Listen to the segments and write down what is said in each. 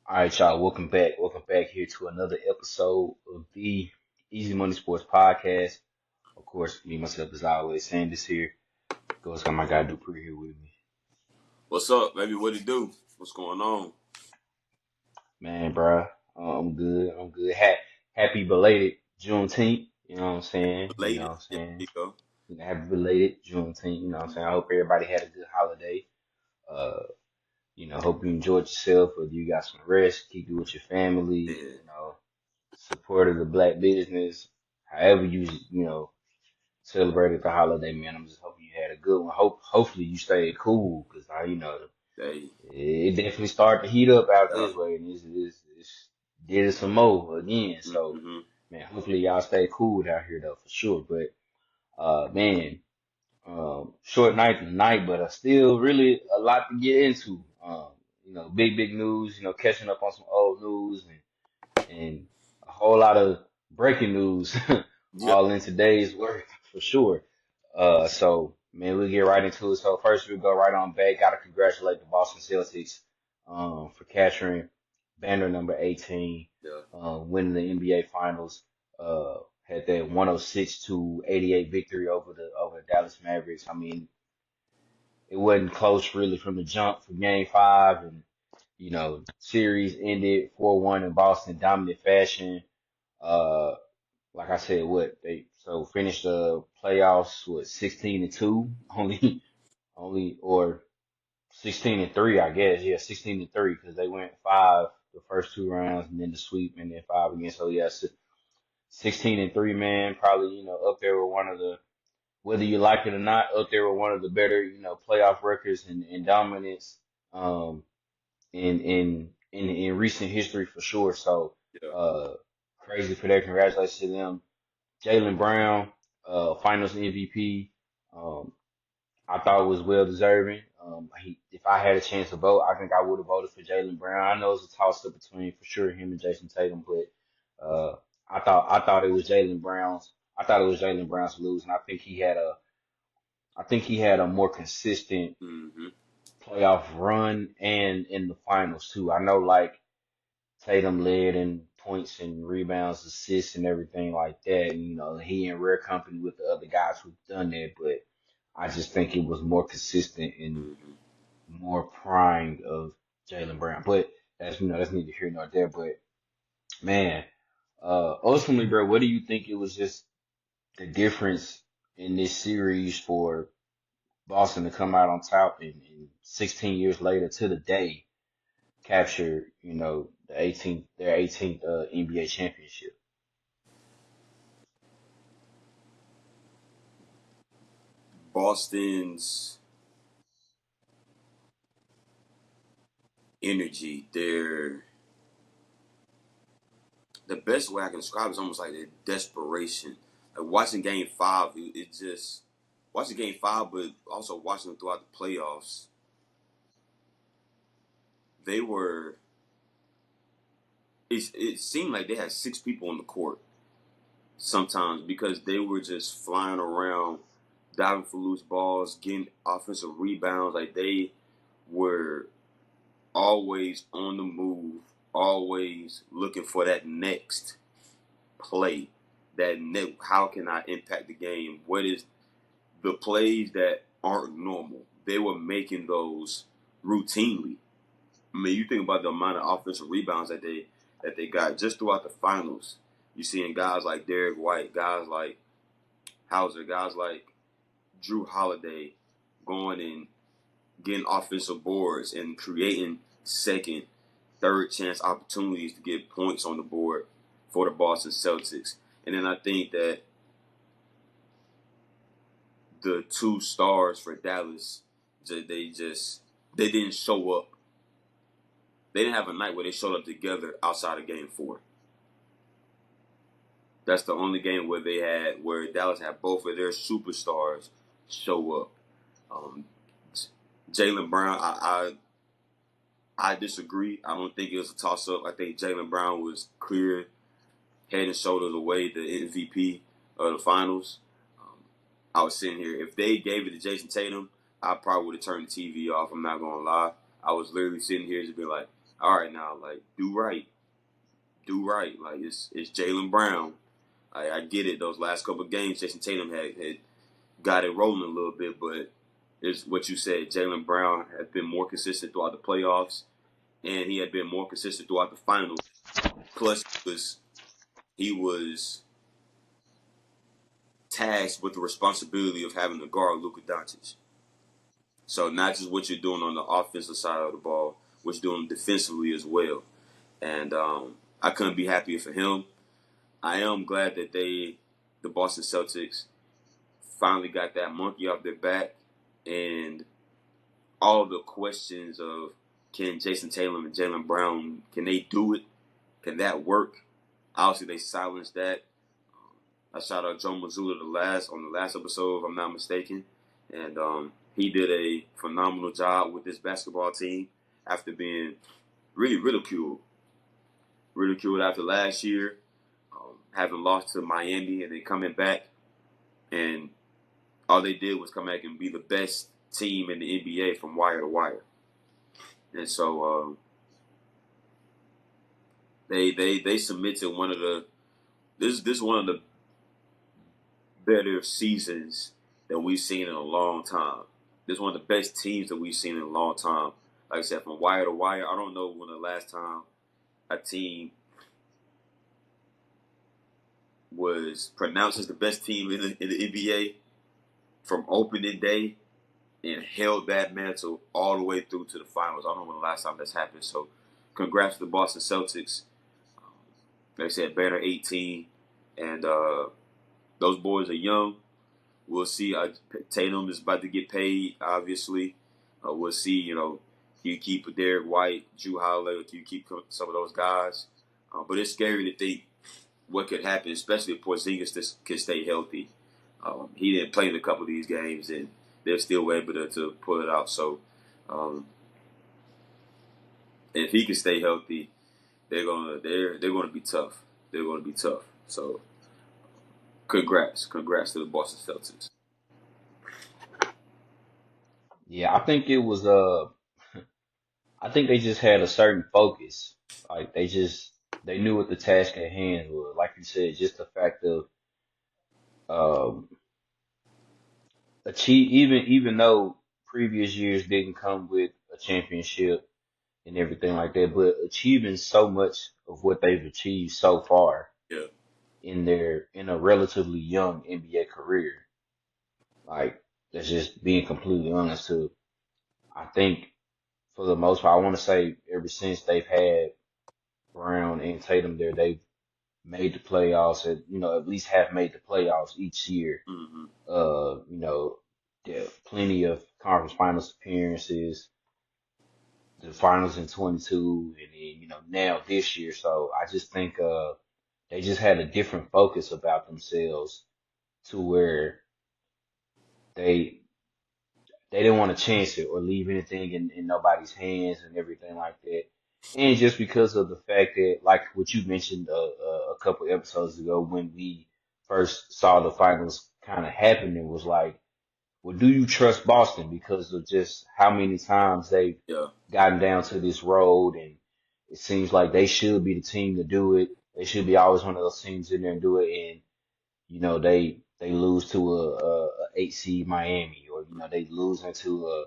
All right, y'all. Welcome back. Welcome back here to another episode of the Easy Money Sports Podcast. Of course, me myself as always saying this here. Goes got my guy Dupree here with me. What's up, baby? What it do? What's going on? Man, bruh, I'm good. I'm good. Happy belated Juneteenth. You know what I'm saying? You know Belated. what I'm Yeah, saying? there you go. Happy belated Juneteenth. You know what I'm saying? I hope everybody had a good holiday. Uh, hope you enjoyed yourself. Whether you got some rest, keep it with your family. Yeah. Supported the black business. However celebrated the holiday, man. I'm just hoping you had a good one. Hopefully you stayed cool because Hey. it definitely started to heat up out Yeah. this way, and it's did it some more again. So Mm-hmm. man, hopefully y'all stay cool out here though for sure. But man, short night tonight, but still really a lot to get into. Big news. Catching up on some old news and a whole lot of breaking news Yep. all in today's work for sure. So man, we'll get right into it. So first we'll go right on back. Gotta congratulate the Boston Celtics for capturing banner number 18, Yeah. winning the NBA Finals. Had that 106-88 victory over the Dallas Mavericks. I mean, it wasn't close really from the jump for Game Five, and series ended 4-1 in Boston, dominant fashion. Uh, like I said, what they so finished the playoffs with 16-2, only or 16-3, I guess. Yeah, 16-3 because they went five the first two rounds and then the sweep and then five again. So yeah, 16-3, man. Probably up there with one of the whether you like it or not, up there with one of the better playoff records and dominance. Um, in recent history for sure. So Yeah. uh crazy for that. Congratulations to them. Jalen Brown, finals MVP. Um I thought was well deserving. If I had a chance to vote, I think I would have voted for Jalen Brown. I know it's a toss up between for sure him and Jason Tatum, but I thought it was Jalen Brown's. I thought it was Jalen Brown's to lose, and I think he had a more consistent Mm-hmm. playoff run and in the finals too. I know like Tatum led in points and rebounds, assists, and everything like that. And, he in rare company with the other guys who've done that, but I just think it was more consistent and Mm-hmm. more primed of Jalen Brown. But that's neither here nor there. But man, ultimately, bro, what do you think it was just the difference in this series for Boston to come out on top and 16 years later to the day capture, their 18th NBA championship. Boston's energy, the best way I can describe it is almost like their desperation. Like watching Game Five, it just watching Game Five, but also watching them throughout the playoffs. They were. It seemed like they had six people on the court sometimes because they were just flying around, diving for loose balls, getting offensive rebounds. Like they were always on the move, always looking for that next play. How can I impact the game? What is the plays that aren't normal? They were making those routinely. I mean, you think about the amount of offensive rebounds that they got just throughout the finals. You seeing guys like Derek White, guys like Hauser, guys like Drew Holiday going and getting offensive boards and creating second, third chance opportunities to get points on the board for the Boston Celtics. And then I think that the two stars for Dallas, they didn't show up. They didn't have a night where they showed up together outside of Game 4. That's the only game where Dallas had both of their superstars show up. Um, Jalen Brown, I disagree. I don't think it was a toss up. I think Jalen Brown was clear, head and shoulders away the MVP of the finals. Um, I was sitting here. If they gave it to Jason Tatum, I probably would have turned the TV off. I'm not gonna lie. I was literally sitting here just being like, all right now, like do right, do right. Like it's Jaylen Brown. I get it. Those last couple of games, Jason Tatum had got it rolling a little bit, but it's what you said. Jaylen Brown has been more consistent throughout the playoffs, and he had been more consistent throughout the finals. Plus, he was tasked with the responsibility of having to guard Luka Doncic. So not just what you're doing on the offensive side of the ball, what you're doing defensively as well. And I couldn't be happier for him. I am glad that the Boston Celtics, finally got that monkey off their back, and all the questions of can Jason Tatum and Jaylen Brown, can they do it? Can that work? Obviously, they silenced that. I shout out Joe Mazzulla on the last episode, if I'm not mistaken, and he did a phenomenal job with this basketball team after being really ridiculed after last year, having lost to Miami and then coming back, and all they did was come back and be the best team in the NBA from wire to wire. And so they submitted one of the this one of the better seasons that we've seen in a long time. This is one of the best teams that we've seen in a long time. Like I said, from wire to wire, I don't know when the last time a team was pronounced as the best team in the NBA from opening day and held that mantle all the way through to the finals. I don't know when the last time that's happened. So congrats to the Boston Celtics. Like I said, banner 18. And those boys are young. We'll see. Tatum is about to get paid, obviously. We'll see, can you keep Derek White, Drew Holiday, can you keep some of those guys? But it's scary to think what could happen, especially if Porzingis can stay healthy. He didn't play in a couple of these games, and they're still able to pull it out. So if he can stay healthy, they're gonna be tough. They're gonna be tough. So congrats to the Boston Celtics. Yeah, I think it was I think they just had a certain focus. Like they knew what the task at hand was. Like you said, just the fact of um achieve even though previous years didn't come with a championship and everything like that, but achieving so much of what they've achieved so far Yeah, in a relatively young NBA career. Like that's just being completely honest to I think for the most part, I want to say ever since they've had Brown and Tatum there, they've made the playoffs and at least have made the playoffs each year. mm-hmm. There plenty of conference finals appearances, the finals in 22, and then now this year. So I just think they just had a different focus about themselves to where they they didn't want to chance it or leave anything in nobody's hands and everything like that. And just because of the fact that, like what you mentioned a couple episodes ago, when we first saw the finals kind of happening, was like, well, do you trust Boston because of just how many times they've Yeah, gotten down to this road, and it seems like they should be the team to do it. They should be always one of those teams in there and do it, and they lose to a 8 seed Miami, or they lose into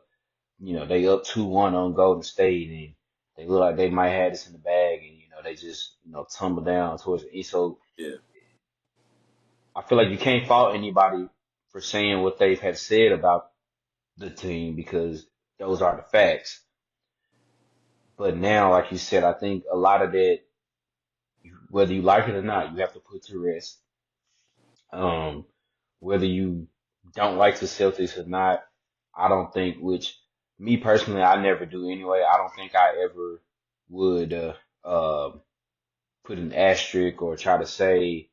they up 2-1 on Golden State, and they look like they might have this in the bag, and they just tumble down towards the East. So yeah, I feel like you can't fault anybody for saying what they've had said about the team because those are the facts. But now, like you said, I think a lot of that, whether you like it or not, you have to put to rest. Um, whether you don't like the Celtics or not, I don't think, which me personally, I never do anyway. I don't think I ever would put an asterisk or try to say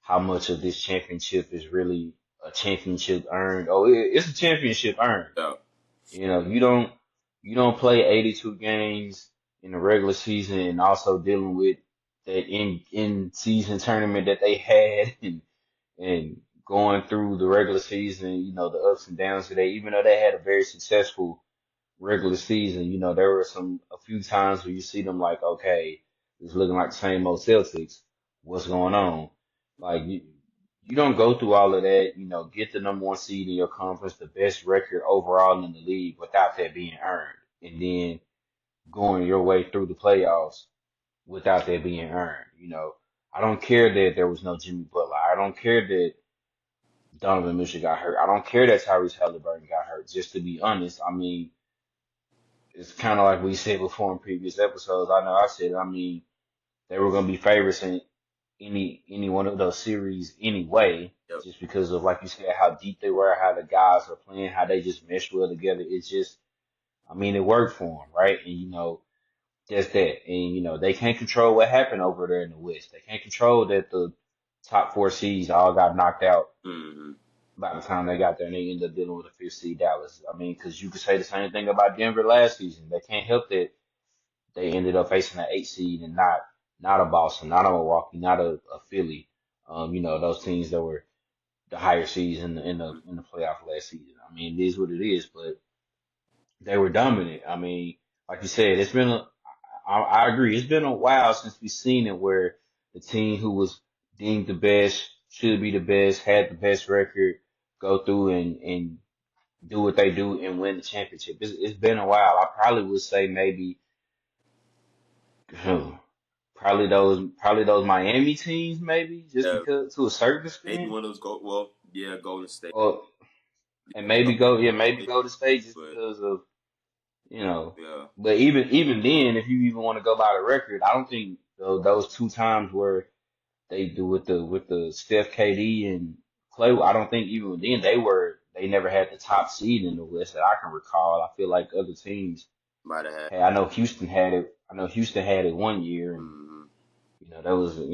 how much of this championship is really a championship earned. Oh, it's a championship earned. yeah, You don't play 82 games in the regular season and also dealing with that in season tournament that they had and going through the regular season, the ups and downs today, even though they had a very successful, regular season, there were a few times where you see them like, okay, it's looking like the same old Celtics. What's going on? Like you don't go through all of that, get the number one seed in your conference, the best record overall in the league without that being earned. And then going your way through the playoffs without that being earned. I don't care that there was no Jimmy Butler. I don't care that Donovan Mitchell got hurt. I don't care that Tyrese Halliburton got hurt. Just to be honest, I mean, it's kind of like we said before in previous episodes. I know I said, I mean, they were going to be favorites in any one of those series anyway, Yep. just because of, like you said, how deep they were, how the guys are playing, how they just meshed well together. It's just, I mean, it worked for them, right? And, just that. And, they can't control what happened over there in the West. They can't control that the top four seeds all got knocked out Mm-hmm. by the time they got there and they ended up dealing with a fifth seed Dallas. I mean, because you could say the same thing about Denver last season. They can't help that they ended up facing an eight seed and not a Boston, not a Milwaukee, not a Philly. Those teams that were the higher seeds in the playoff last season. I mean, it is what it is, but they were dominant. I mean, like you said, I agree. It's been a while since we've seen it where the team who was deemed the best, should be the best, had the best record, go through and do what they do and win the championship. It's been a while. I probably would say maybe probably those Miami teams, maybe just Yeah, because to a certain maybe extent, one of those Golden State. or and maybe go to state just But because of you know. yeah, But even then, if you even want to go by the record, I don't think those two times where they do with the Steph, KD, and Clay. I don't think even then they never had the top seed in the West that I can recall. I feel like other teams. might have had. Hey, I know Houston had it. I know Houston had it one year, and Mm-hmm. that was that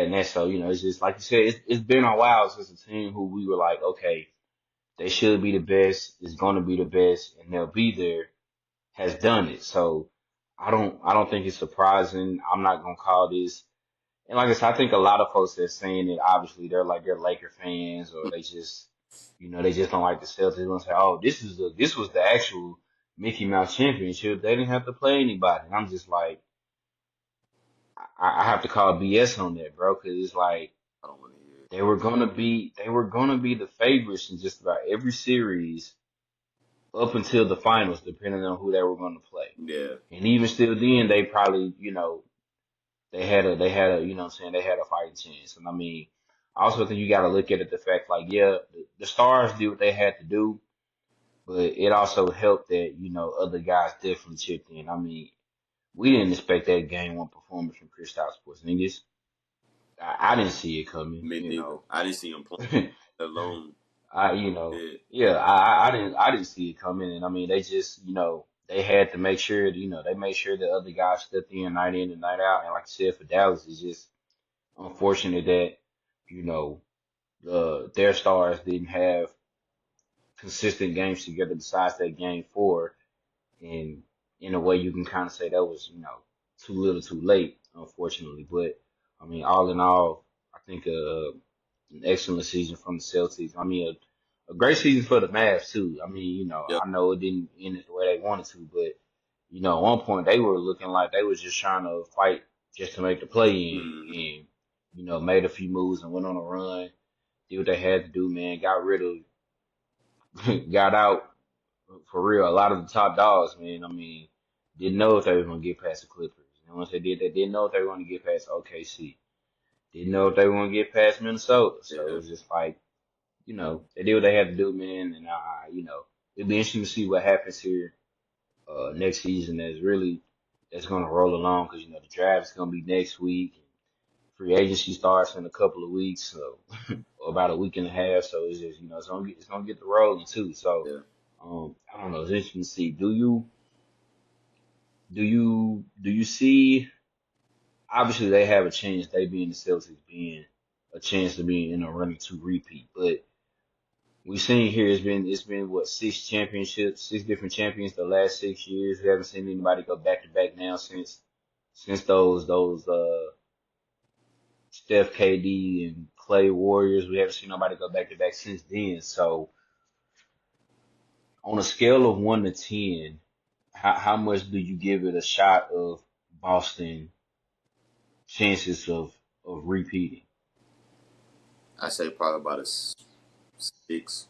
and that. So it's just like you said. It's been a while since a team who we were like, okay, they should be the best. Is going to be the best, and they'll be there. Has done it. So I don't think it's surprising. I'm not gonna call this. And like I said, I think a lot of folks that's saying it, obviously they're Laker fans or they just don't like the Celtics. They're gonna say, oh, this was the actual Mickey Mouse championship. They didn't have to play anybody. And I'm just like, I have to call BS on that, bro, because it's like I don't want to hear it. they were gonna be the favorites in just about every series up until the finals, depending on who they were gonna play. Yeah, And even still, then they probably they had a what I'm saying, they had a fighting chance. And I mean, I also think you got to look at it the fact like, yeah, the Stars did what they had to do, but it also helped that other guys definitely chipped in. I mean, we didn't expect that game one performance from Kristaps Porzingis. I didn't see it coming. me neither. I didn't see him playing alone. I Yeah, yeah, I didn't see it coming, and I mean they just they had to make sure they made sure that other guys stepped in and night out, and like I said for Dallas, it's just unfortunate that you know their stars didn't have consistent games together besides that game four, and in a way you can kind of say that was too little too late, unfortunately. But I mean, all in all, I think an excellent season from the Celtics. I mean, a great season for the Mavs too. I mean, yep. I know it didn't end it the way they wanted to, but at one point they were looking like they was just trying to fight just to make the play in, Mm-hmm. and made a few moves and went on a run, did what they had to do, man. Got rid of, got out for real. A lot of the top dogs, man. I mean, didn't know if they were gonna get past the Clippers. And once they did that, didn't know if they were gonna get past OKC. Didn't know if they were gonna get past Minnesota. So it Yeah, was just like, they did what they had to do, man. And it'll be interesting to see what happens here next season. That's gonna roll along because the draft's gonna be next week. Free agency starts in a couple of weeks, so or about a week and a half. So it's just it's gonna get the rolling too. So yeah. I don't know. It's interesting to see. Do you see? Obviously, they have a chance. They being the Celtics being a chance to be in a running to repeat, but we've seen here it's been what, six championships, six different champions the last 6 years. We haven't seen anybody go back to back now since those Steph, KD, and Clay Warriors. We haven't seen nobody go back to back since then. So on a scale of 1 to 10, how much do you give it a shot of Boston chances of repeating? I say probably about a six,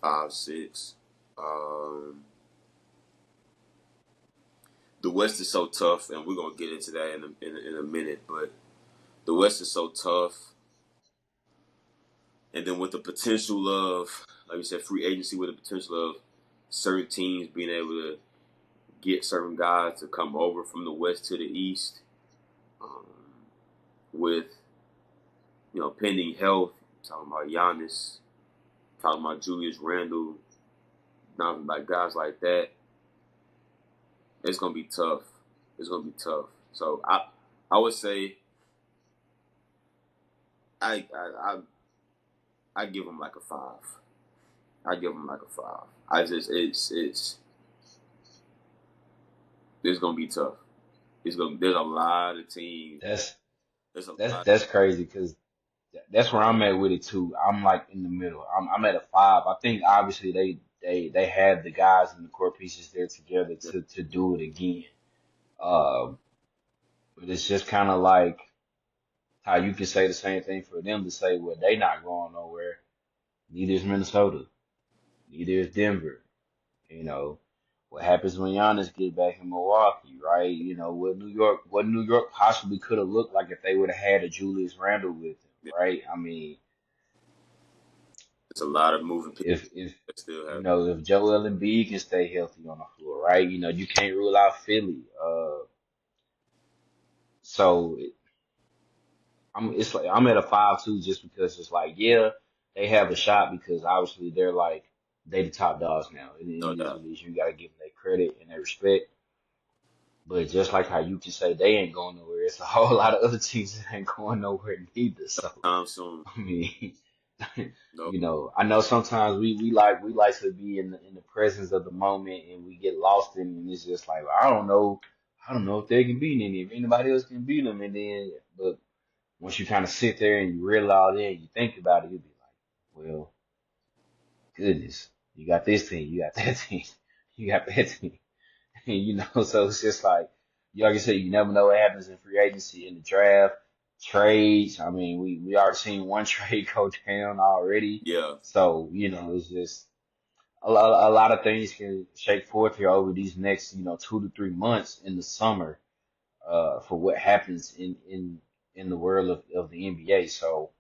5, 6. Um, the West is so tough, and we're gonna get into that in a minute. But the West is so tough, and then with the potential of, like you said, free agency, with the potential of certain teams being able to get certain guys to come over from the West to the East, um, with pending health. Talking about Giannis, talking about Julius Randle, talking about guys like that. It's gonna be tough. It's gonna be tough. So I would say I I I give them like a 5. I give them like a 5. I just it's gonna be tough. There's a lot of teams. That's There's a that's lot. that's crazy because that's where I'm at with it too. I'm like in the middle. I'm at a 5. I think obviously they have the guys and the core pieces there together to do it again. Um, but it's just kind of like how you can say the same thing for them to say, well, they not going nowhere. Neither is Minnesota. Neither is Denver. You know, what happens when Giannis get back in Milwaukee, right? You know, what New York possibly could have looked like if they would have had a Julius Randle with them, right? I mean, There's a lot of moving pieces if that still you have. know if Joel Embiid can stay healthy on the floor, right? You know, you can't rule out Philly. So I'm at a 5 too, just because it's like, yeah, they have a shot because obviously they the top dogs now. It No is doubt. what it is. You gotta give them their credit and their respect. But just like how you can say they ain't going nowhere, it's a whole lot of other teams that ain't going nowhere neither. So Time soon. I mean, No. I know sometimes we like to be in the presence of the moment and we get lost in it, and it's just like, I don't know if they can beat any, if anybody else can beat them, and then but once you kind of sit there and you realize it and you think about it, you'll be like, well, goodness, you got this team, you got that team, you got that team. So it's just like I said, you never know what happens in free agency, in the draft, trades. I mean, we already seen one trade go down already. Yeah. So, it's just a lot of things can shake forth here over these next, 2 to 3 months in the summer, for what happens in the world of the NBA. So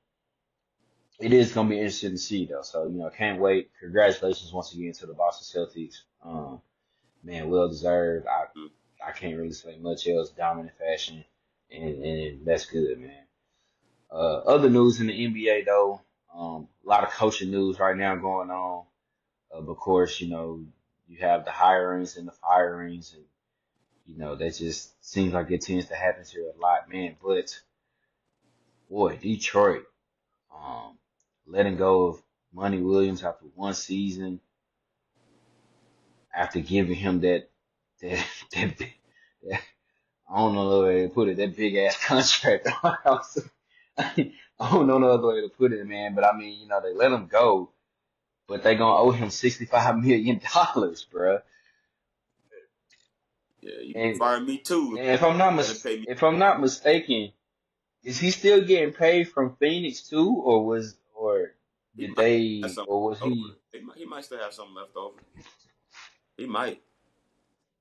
it is going to be interesting to see though. So, can't wait. Congratulations once again to the Boston Celtics. Man, well deserved. Mm. I can't really say much else. Dominant fashion, and that's good, man. Other news in the NBA though, a lot of coaching news right now going on. Of course, you have the hirings and the firings, and that just seems like it tends to happen here a lot, man. But boy, Detroit, um, letting go of Monty Williams after one season, after giving him that that, that I don't know the way to put it. That big ass contract. I don't know no other way to put it, man. But I mean, they let him go, but they gonna owe him $65 million, bruh. Yeah. You can And fire me too. and if I'm not Better pay me. mistaken, is he still getting paid from Phoenix too, or He did might have they, something or was left over. he? He might still have something left over. He might.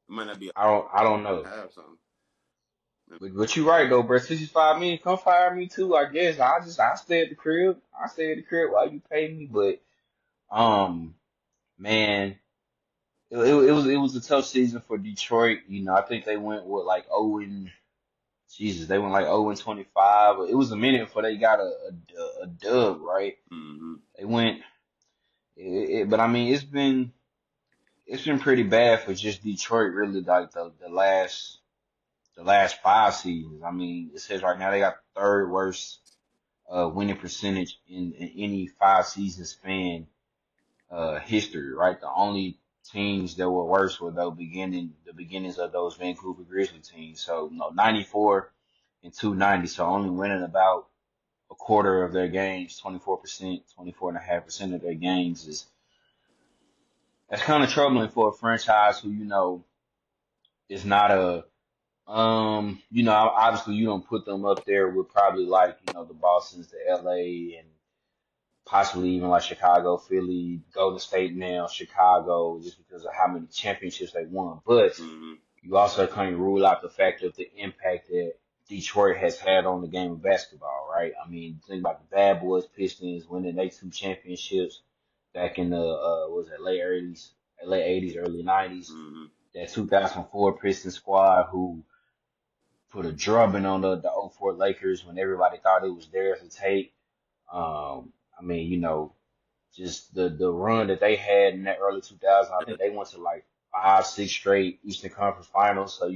It might not be. I don't know. Have something. But you right though, bro. 65 million, come fire me too. I guess I stay at the crib. I stay at the crib while you pay me. But man, it was a tough season for Detroit. I think they went with like 0 and Jesus, they went like 0 and 25. It was a minute before they got a dub, right? Mm-hmm. They went, but I mean, it's been pretty bad for just Detroit, really. Like the last 5 seasons. I mean, it says right now they got the third worst winning percentage in any 5 season span history, right? The only teams that were worse were the beginnings of those Vancouver Grizzly teams. So, 94 and 290. So only winning about a quarter of their games, 24%, 24.5% of their games That's kind of troubling for a franchise who, is not a, obviously you don't put them up there with probably like, the Bostons, the LA, and possibly even like Chicago, Philly, Golden State now, Chicago, just because of how many championships they won. But Mm-hmm. you also can't rule out the fact of the impact that Detroit has had on the game of basketball, right? I mean, think about the Bad Boys Pistons winning they two championships back in the what was it late 80s, early 90s. Mm-hmm. That 2004 Pistons squad who put a drubbing on the '04 Lakers when everybody thought it was theirs to take. I mean, just the run that they had in that early 2000s. I think they went to like 5, 6 straight Eastern Conference Finals. So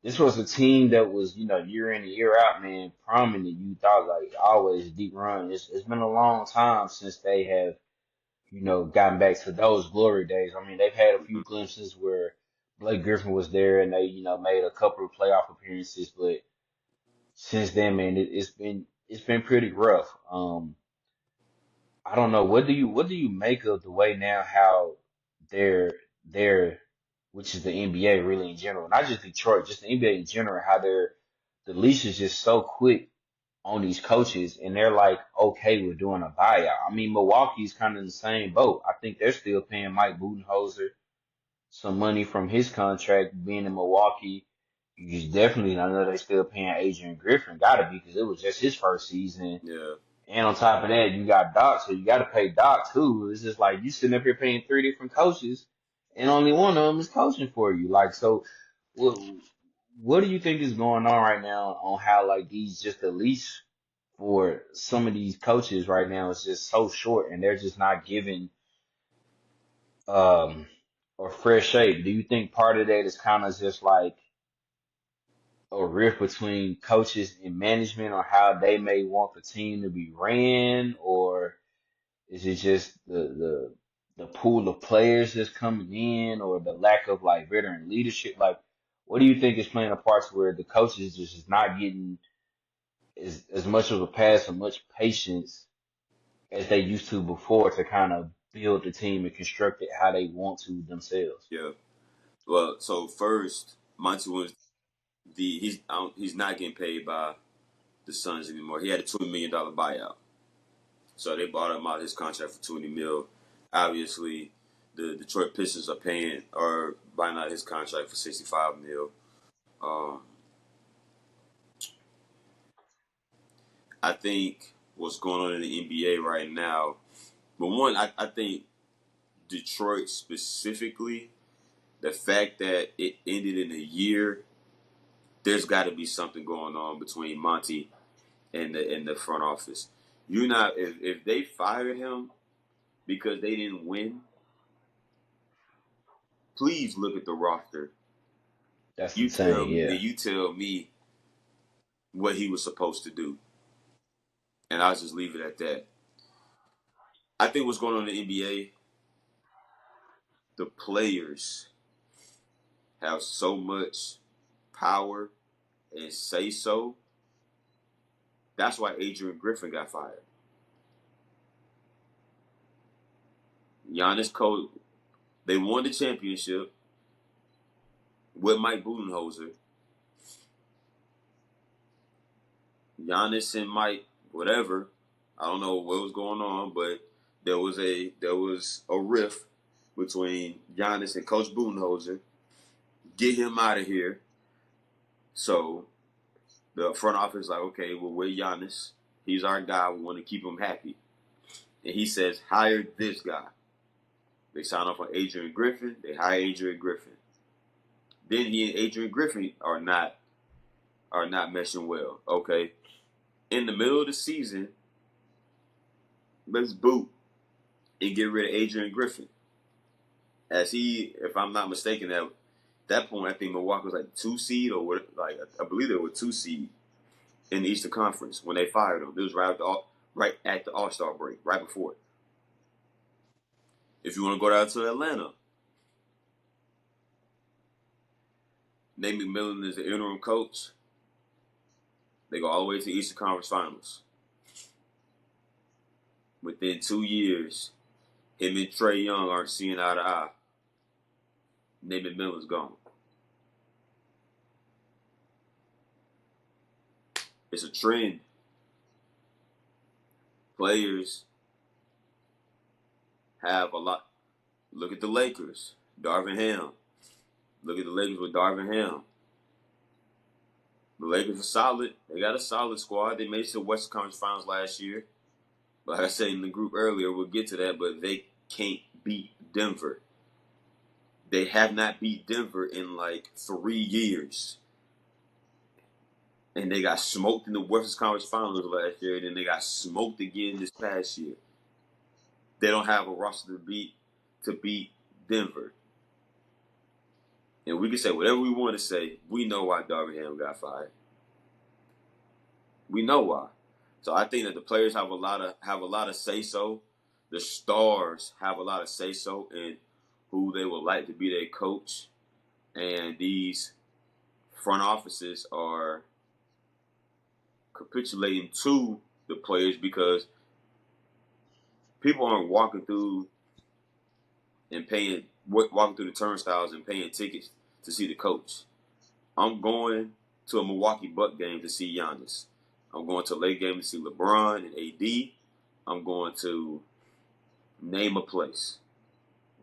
this was a team that was year in and year out, man, prominent. You thought like always deep run. It's been a long time since they have gotten back to those glory days. I mean, they've had a few glimpses where Blake Griffin was there and they made a couple of playoff appearances, but since then, man, it's been pretty rough. I don't know. What do you make of the way now how they're which is the NBA really in general, not just Detroit, just the NBA in general, how the leash is just so quick on these coaches and they're like okay with doing a buyout. I mean Milwaukee's kind of in the same boat. I think they're still paying Mike Budenholzer some money from his contract being in Milwaukee. You definitely I know they're still paying Adrian Griffin, gotta be because it was just his first season. Yeah. And on top of that, you got Doc, so you got to pay Doc too. It's just like you sitting up here paying three different coaches, and only one of them is coaching for you. Like, so what? What do you think is going on right now on how like these just the leash for some of these coaches right now is just so short, and they're just not giving um or fresh shape? Do you think part of that is kind of just like a rift between coaches and management on how they may want the team to be ran, or is it just the pool of players that's coming in, or the lack of like veteran leadership? Like, what do you think is playing a part to where the coaches just is not getting as much of a pass or much patience as they used to before to kind of build the team and construct it how they want to themselves? Yeah. Well, so first, Monty Williams, he's not getting paid by the Suns anymore. He had a $20 million buyout, so they bought him out his contract for 20 mil. Obviously, the Detroit Pistons are paying or buying out his contract for 65 mil. Um, I think what's going on in the NBA right now. But one, I think Detroit specifically, the fact that it ended in a year, there's got to be something going on between Monty and the front office. You not if they fired him because they didn't win, please look at the roster. That's You insane. tell Yeah, you tell me what he was supposed to do, and I'll just leave it at that. I think what's going on in the NBA, the players have so much power and say so. That's why Adrian Griffin got fired. Giannis Cole, they won the championship with Mike Budenholzer. Giannis and Mike, whatever. I don't know what was going on, but there was a rift between Giannis and Coach Budenholzer. Get him out of here. So the front office is like, okay, well, we're Giannis. He's our guy. We want to keep him happy. And he says, hire this guy. They sign off on Adrian Griffin. They hire Adrian Griffin. Then he and Adrian Griffin are not meshing well. Okay. In the middle of the season, let's boot and get rid of Adrian Griffin. As he, if I'm not mistaken, at that point, I think Milwaukee was like 2 seed or what? Like I believe they were 2 seed in the Eastern Conference when they fired him. It was right at the All-Star break, right before it. If you want to go down to Atlanta, Nate McMillan is the interim coach. They go all the way to the Eastern Conference Finals. Within 2 years, Him and Trae Young aren't seeing eye to eye. Nate McMillan's gone. It's a trend. Players have a lot. Look at the Lakers. Darvin Ham. Look at the Lakers with Darvin Ham. The Lakers are solid. They got a solid squad. They made it to the Western Conference Finals last year. But like I said in the group earlier, we'll get to that, but they can't beat Denver. They have not beat Denver in like 3 years. And they got smoked in the Western Conference Finals last year, and then they got smoked again this past year. They don't have a roster to beat Denver. And we can say whatever we want to say. We know why Darvin Ham got fired. We know why. So I think that the players have a lot of say so. The stars have a lot of say so in who they would like to be their coach. And these front offices are capitulating to the players because people aren't walking through the turnstiles and paying tickets to see the coach. I'm going to a Milwaukee Bucks game to see Giannis. I'm going to a late game to see LeBron and AD. I'm going to name a place.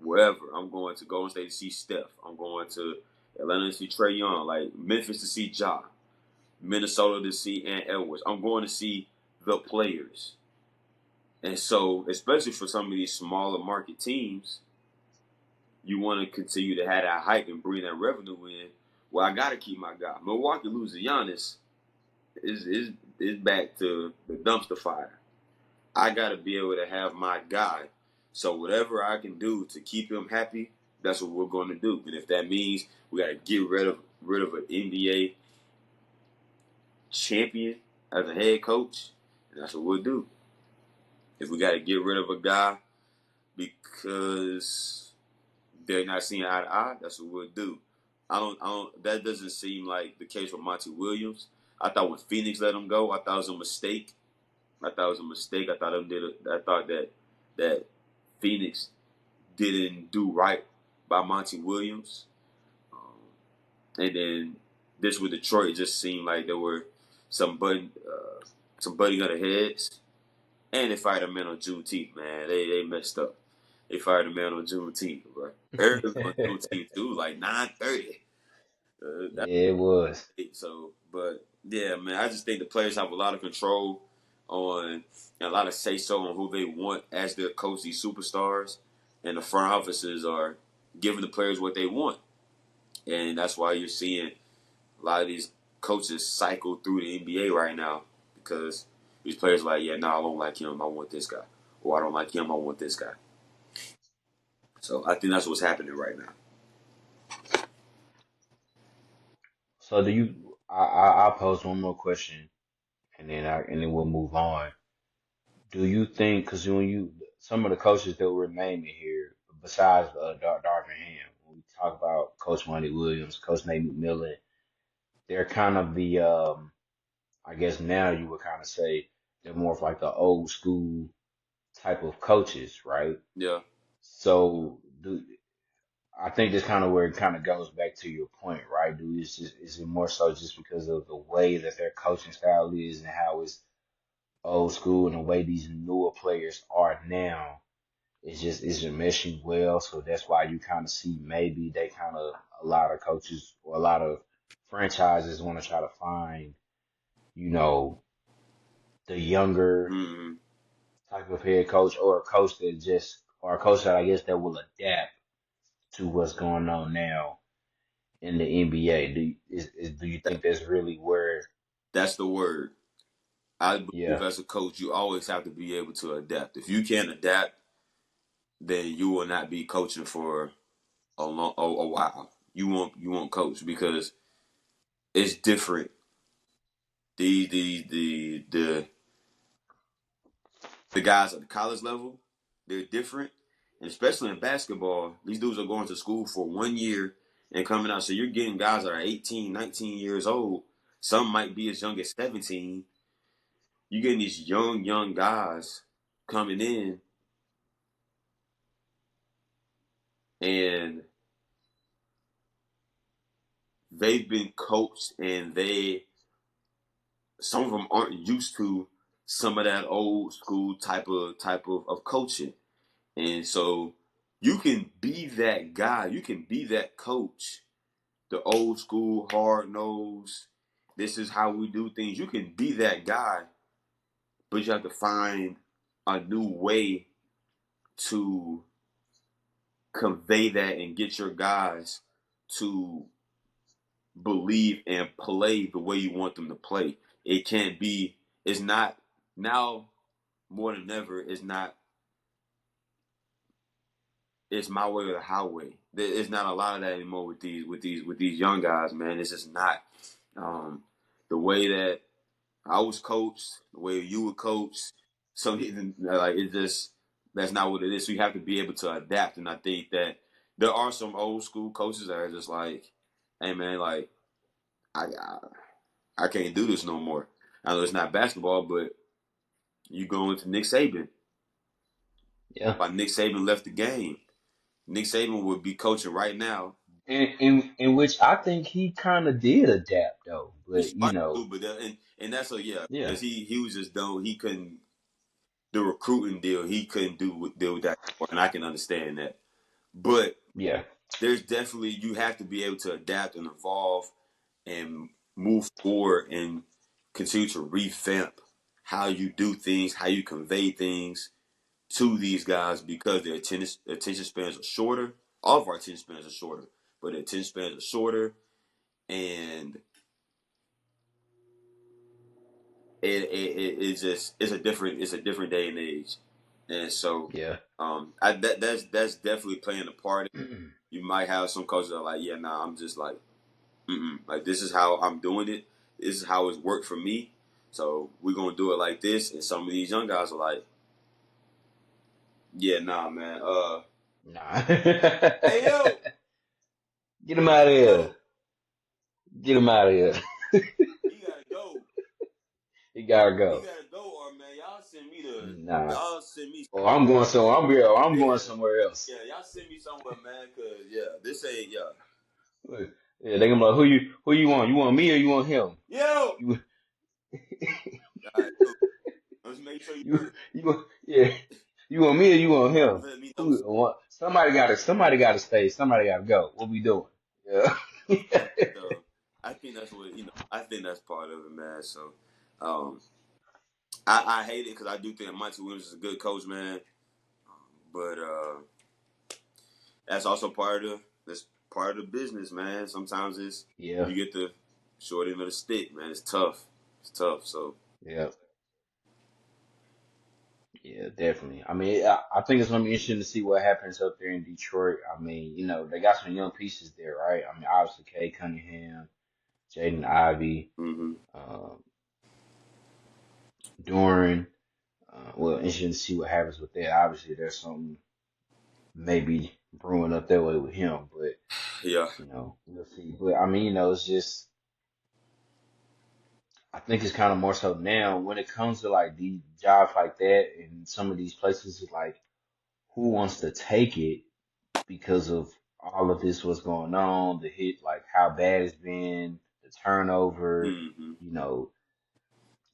Wherever. I'm going to Golden State to see Steph. I'm going to Atlanta to see Trae Young. Like Memphis to see Ja. Minnesota to see Ant Edwards. I'm going to see the players. And so, especially for some of these smaller market teams, you want to continue to have that hype and bring that revenue in. Well, I got to keep my guy. Milwaukee losing Giannis is back to the dumpster fire. I got to be able to have my guy. So whatever I can do to keep him happy, that's what we're going to do. And if that means we got to get rid of an NBA champion as a head coach, that's what we'll do. If we got to get rid of a guy because they're not seeing eye to eye, that's what we'll do. That doesn't seem like the case with Monty Williams. I thought when Phoenix let him go, I thought it was a mistake. I thought that Phoenix didn't do right by Monty Williams. And then this with Detroit, it just seemed like there were some butting of the heads. And they fired a man on Juneteenth, man. They messed up. They fired a man on Juneteenth, bro. Early on Juneteenth, too, like 9:30. Yeah, it was. So, but yeah, man, I just think the players have a lot of control on and a lot of say so on who they want as their coach, these superstars, and the front offices are giving the players what they want, and that's why you're seeing a lot of these coaches cycle through the NBA right now because these players are like, yeah, no, I don't like him, I want this guy, or I don't like him, I want this guy. So I think that's what's happening right now. So do you? I'll pose one more question, and then we'll move on. Do you think? Because when you some of the coaches that we're naming here, besides Darvin Ham, when we talk about Coach Monty Williams, Coach Nate McMillan, they're kind of the I guess now you would kind of say they're more of like the old school type of coaches, right? Yeah. So do I think that's kind of where it kind of goes back to your point, right? Is it more so just because of the way that their coaching style is and how it's old school and the way these newer players are now? It's just isn't meshing well, so that's why you kind of see maybe they kind of a lot of coaches or a lot of franchises want to try to find, you know, the younger Mm-hmm. type of head coach or a coach that just or a coach that I guess that will adapt to what's going on now in the NBA. Do you think that's really where? That's the word. I believe Yeah, as a coach, you always have to be able to adapt. If you can't adapt, then you will not be coaching for a while. You won't coach because it's different. The guys at the college level, they're different, and especially in basketball, these dudes are going to school for 1 year and coming out. So you're getting guys that are 18, 19 years old. Some might be as young as 17. You're getting these young guys coming in and they've been coached, and some of them aren't used to some of that old school type of coaching. And so you can be that guy, you can be that coach, the old school, hard nose, this is how we do things. You can be that guy, but you have to find a new way to convey that and get your guys to believe and play the way you want them to play. It can't be, it's not, now more than ever, it's my way or the highway. There's not a lot of that anymore with these young guys, man. It's just not. The way that I was coached, the way you were coached, some even like it just that's not what it is. So you have to be able to adapt. And I think that there are some old school coaches that are just like, hey man, like I I can't do this no more. I know it's not basketball, but you go into Nick Saban. Yeah. Why Nick Saban left the game? Nick Saban would be coaching right now. In which I think he kind of did adapt though, He but started to, but and that's a yeah, yeah, because he was just done. He couldn't the recruiting deal. He couldn't deal with that, anymore, and I can understand that. But yeah, there's definitely you have to be able to adapt and evolve and move forward and continue to revamp how you do things, how you convey things to these guys because their attention spans are shorter. All of our attention spans are shorter, but their attention spans are shorter, and it's just it's a different day and age, and so yeah, that's definitely playing a part. You might have some coaches that are like, yeah, nah, I'm just like, like this is how I'm doing it. This is how it's worked for me. So we're gonna do it like this. And some of these young guys are like, yeah, nah, man. nah. Hey yo, Get him out of here. yo, Get him out of here. he gotta go. He gotta He go. gotta go, or man, Nah. y'all send me, Oh, I'm going somewhere. I'm yeah, going somewhere else. yeah, y'all send me somewhere, man, cause yeah, this ain't yeah. Yeah, they gonna be like, who you want? You want me or you want him? Yo, You all right, cool. Let's make sure you want yeah. You want me or you want you him? let me know. Who want somebody gotta stay, somebody gotta go. What we doing? Yeah. So I think that's what I think that's part of it, man. So um, I hate it because I do think Monty Williams is a good coach, man. But that's also part of the business, man. Sometimes it's Yeah. you get the short end of the stick, man. It's tough. It's tough. So Yeah. Yeah, definitely. I mean, I think it's gonna be interesting to see what happens up there in Detroit. I mean, they got some young pieces there, right? I mean, obviously, Kay Cunningham, Jaden Ivey, hmm um, Doran. Well, interesting to see what happens with that. Obviously, there's something maybe brewing up that way with him, but yeah, we'll see. But I mean, it's just I think it's kind of more so now when it comes to like these jobs like that and some of these places, it's like who wants to take it because of all of this what's going on, the hit, like how bad it's been, the turnover, hmm you know,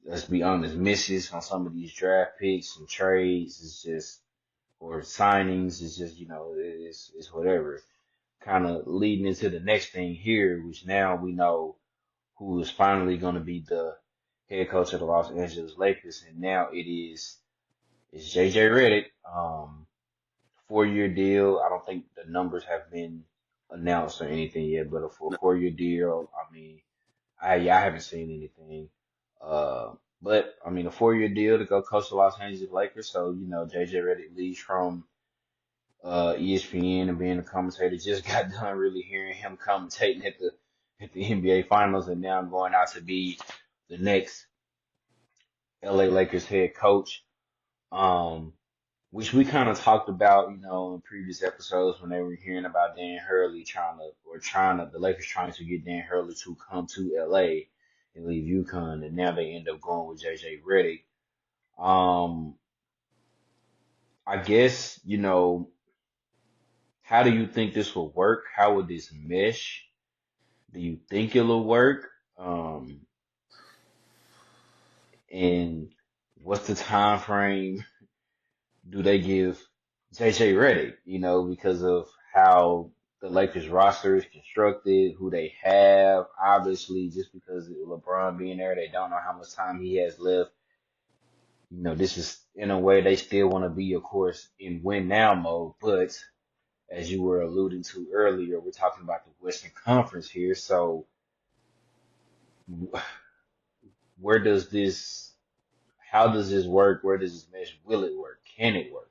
let's be honest, misses on some of these draft picks and trades is just or signings is just, it's whatever. Kind of leading into the next thing here, which now we know who is finally going to be the head coach of the Los Angeles Lakers, and now it's JJ Redick. 4-year deal. I don't think the numbers have been announced or anything yet, but for a no, 4-year deal, I mean, I haven't seen anything. But I mean, a 4-year deal to go coach the Los Angeles Lakers. So JJ Redick leaves from ESPN and being a commentator. Just got done really hearing him commentating at the NBA Finals, and now I'm going out to be the next LA Lakers head coach. Um, which we kind of talked about, in previous episodes when they were hearing about Dan Hurley the Lakers trying to get Dan Hurley to come to LA and leave UConn, and now they end up going with JJ Redick. Um, I guess, How do you think this will work? How would this mesh? Do you think it'll work? And what's the time frame do they give JJ Redick? You know, because of how the Lakers roster is constructed, who they have. Obviously, just because of LeBron being there, they don't know how much time he has left. You know, this is in a way they still want to be, of course, in win now mode. But as you were alluding to earlier, we're talking about the Western Conference here. So where does this, how does this work? Where does this mesh? Will it work? Can it work?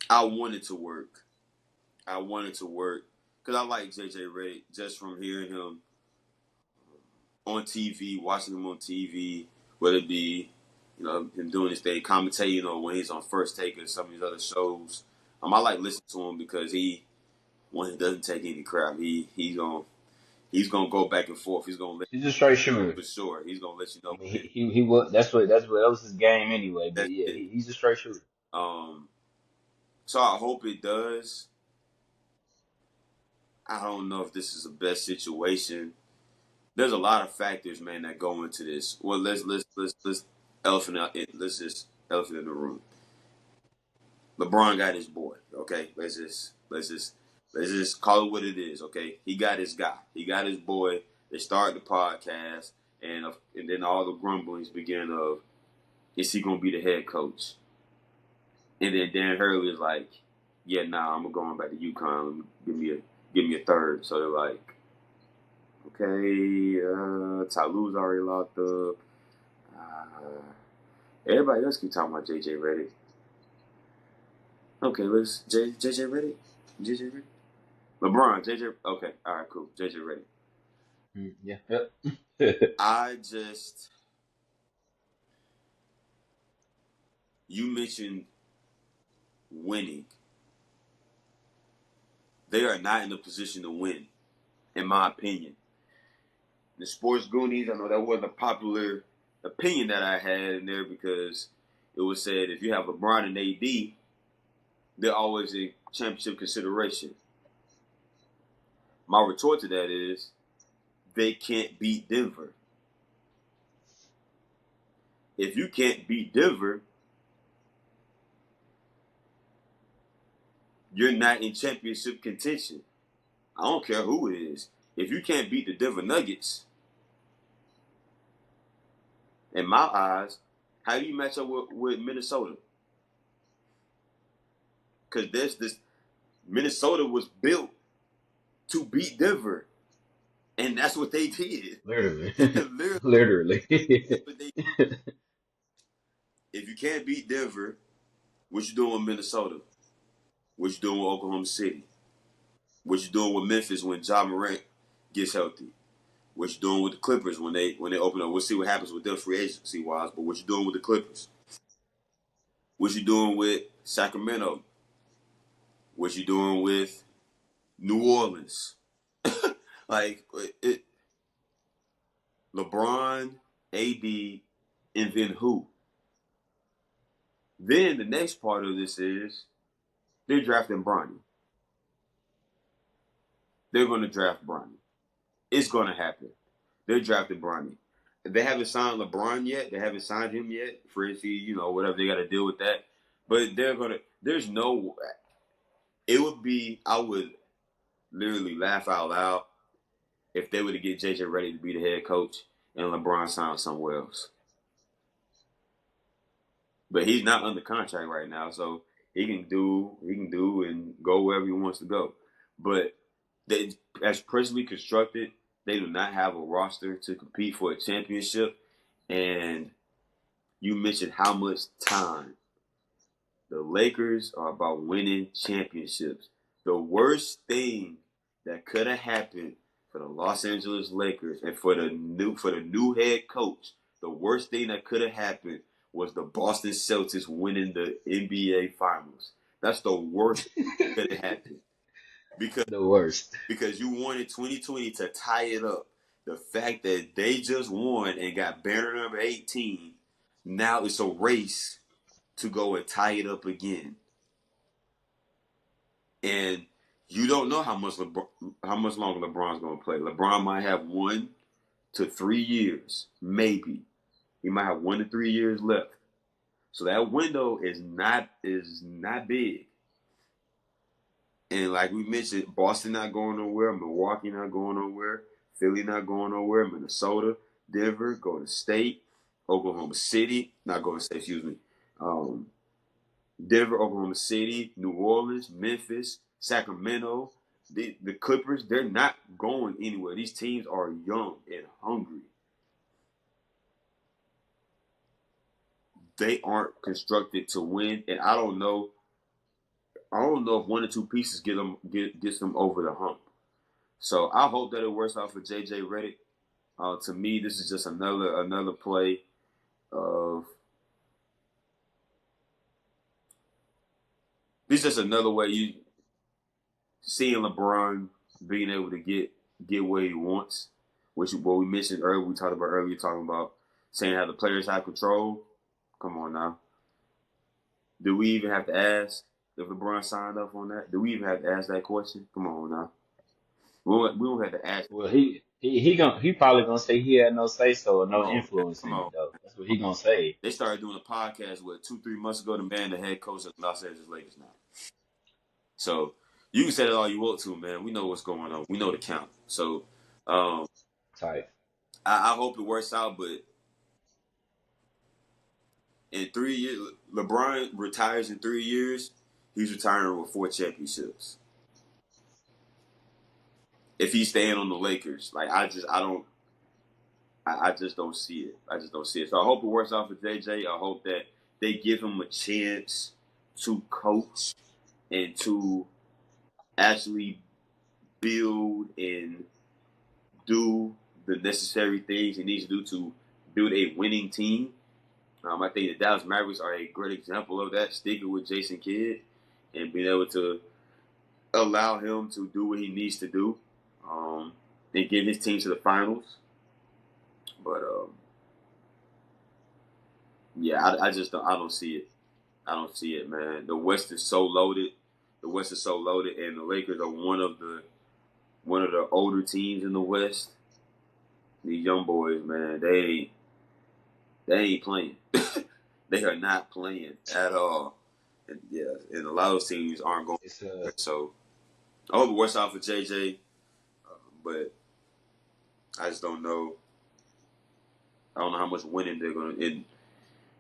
I want it to work. I want it to work because I like JJ Redick just from hearing him on TV, watching him on TV, whether it be him doing his thing, commentating, or when he's on First Take or some of these other shows. I like listening to him because he doesn't take any crap. He's gonna go back and forth. He's gonna let He's a straight shooter. for sure. He's gonna let you I know mean, when he was that's what that was his game anyway. But that's yeah, it. he's a straight shooter. Um, so I hope it does. I don't know if this is the best situation. There's a lot of factors, man, that go into this. Well, let's elephant out. Let's just elephant in the room. LeBron got his boy. Okay, let's just call it what it is. Okay, he got his guy. He got his boy. They start the podcast, and then all the grumblings begin of, is he gonna be the head coach? And then Dan Hurley is like, yeah, nah, I'm going back to UConn. Give me a third. So they're like, okay, Talu's already locked up. Everybody else keep talking about JJ Redick. Okay, let's JJ Redick. JJ Redick. LeBron, JJ. Okay, all right, cool. JJ Redick. Yeah. Yep. I just you mentioned winning. They are not in a position to win, in my opinion. The Sports Goonies, I know that wasn't a popular opinion that I had in there because it was said if you have LeBron and AD, they're always in championship consideration. My retort to that is they can't beat Denver. If you can't beat Denver, you're not in championship contention. I don't care who it is. If you can't beat the Denver Nuggets, in my eyes, how do you match up with Minnesota? Because this Minnesota was built to beat Denver, and that's what they did. Literally. Literally, Literally. that's what they. If you can't beat Denver, what you doing with Minnesota? What you doing with Oklahoma City? What you doing with Memphis when Ja Morant gets healthy? What you doing with the Clippers when they open up? We'll see what happens with them free agency wise. But what you doing with the Clippers? What you doing with Sacramento? What you doing with New Orleans? Like LeBron, AD, and then who? Then the next part of this is they're drafting Bronny. They're going to draft Bronny. It's going to happen. They're drafting Bronny. They haven't signed LeBron yet. They haven't signed him yet. Frenzy, whatever they got to deal with that. But they're going to. There's no. It would be. I would literally laugh out loud if they were to get JJ Redick to be the head coach and LeBron signed somewhere else. But he's not under contract right now, so he can do and go wherever he wants to go. But they, as presently constructed, they do not have a roster to compete for a championship. And you mentioned how much time. The Lakers are about winning championships. The worst thing that could have happened for the Los Angeles Lakers and for the new head coach, the worst thing that could have happened was the Boston Celtics winning the NBA Finals. That's the worst that could have happened. The worst. Because you wanted 2020 to tie it up. The fact that they just won and got banner number 18, now it's a race to go and tie it up again. And you don't know how much longer LeBron's going to play. LeBron might have 1 to 3 years, maybe. He might have 1 to 3 years left. So that window is not big. And like we mentioned, Boston not going nowhere, Milwaukee not going nowhere, Philly not going nowhere, Minnesota, Denver, Golden State, Oklahoma City, not Golden State, excuse me. Um, Denver, Oklahoma City, New Orleans, Memphis, Sacramento, the Clippers, they're not going anywhere. These teams are young and hungry. They aren't constructed to win, and I don't know. I don't know if 1 or 2 pieces gets them over the hump. So I hope that it works out for JJ Redick. To me, this is just another play of this is just another way you seeing LeBron being able to get what he wants, which what we mentioned earlier. We talked about earlier, talking about saying how the players have control. Come on now, do we even have to ask if LeBron signed up on that? Do we even have to ask that question? Come on now, we don't have to ask. Well, he probably gonna say he had no say so or Come no on, man. influence Come in on. it though. That's what he gonna say. They started doing a podcast with 2, 3 months ago. The man, the head coach of the Los Angeles Lakers now. So you can say that all you want to, man. We know what's going on. We know the count. So um, Type. I hope it works out. But in 3 years, LeBron retires in 3 years. He's retiring with 4 championships. If he's staying on the Lakers, like I just don't see it. I just don't see it. So I hope it works out for JJ. I hope that they give him a chance to coach and to actually build and do the necessary things he needs to do to build a winning team. I think the Dallas Mavericks are a great example of that, sticking with Jason Kidd and being able to allow him to do what he needs to do and get his team to the finals. But yeah, I just don't see it. I don't see it, man. The West is so loaded. The West is so loaded, and the Lakers are one of the older teams in the West. These young boys, man, they ain't playing. They are not playing at all. And yeah, and a lot of those teams aren't going. It's So I hope it works out for JJ, but I just don't know. I don't know how much winning they're going to.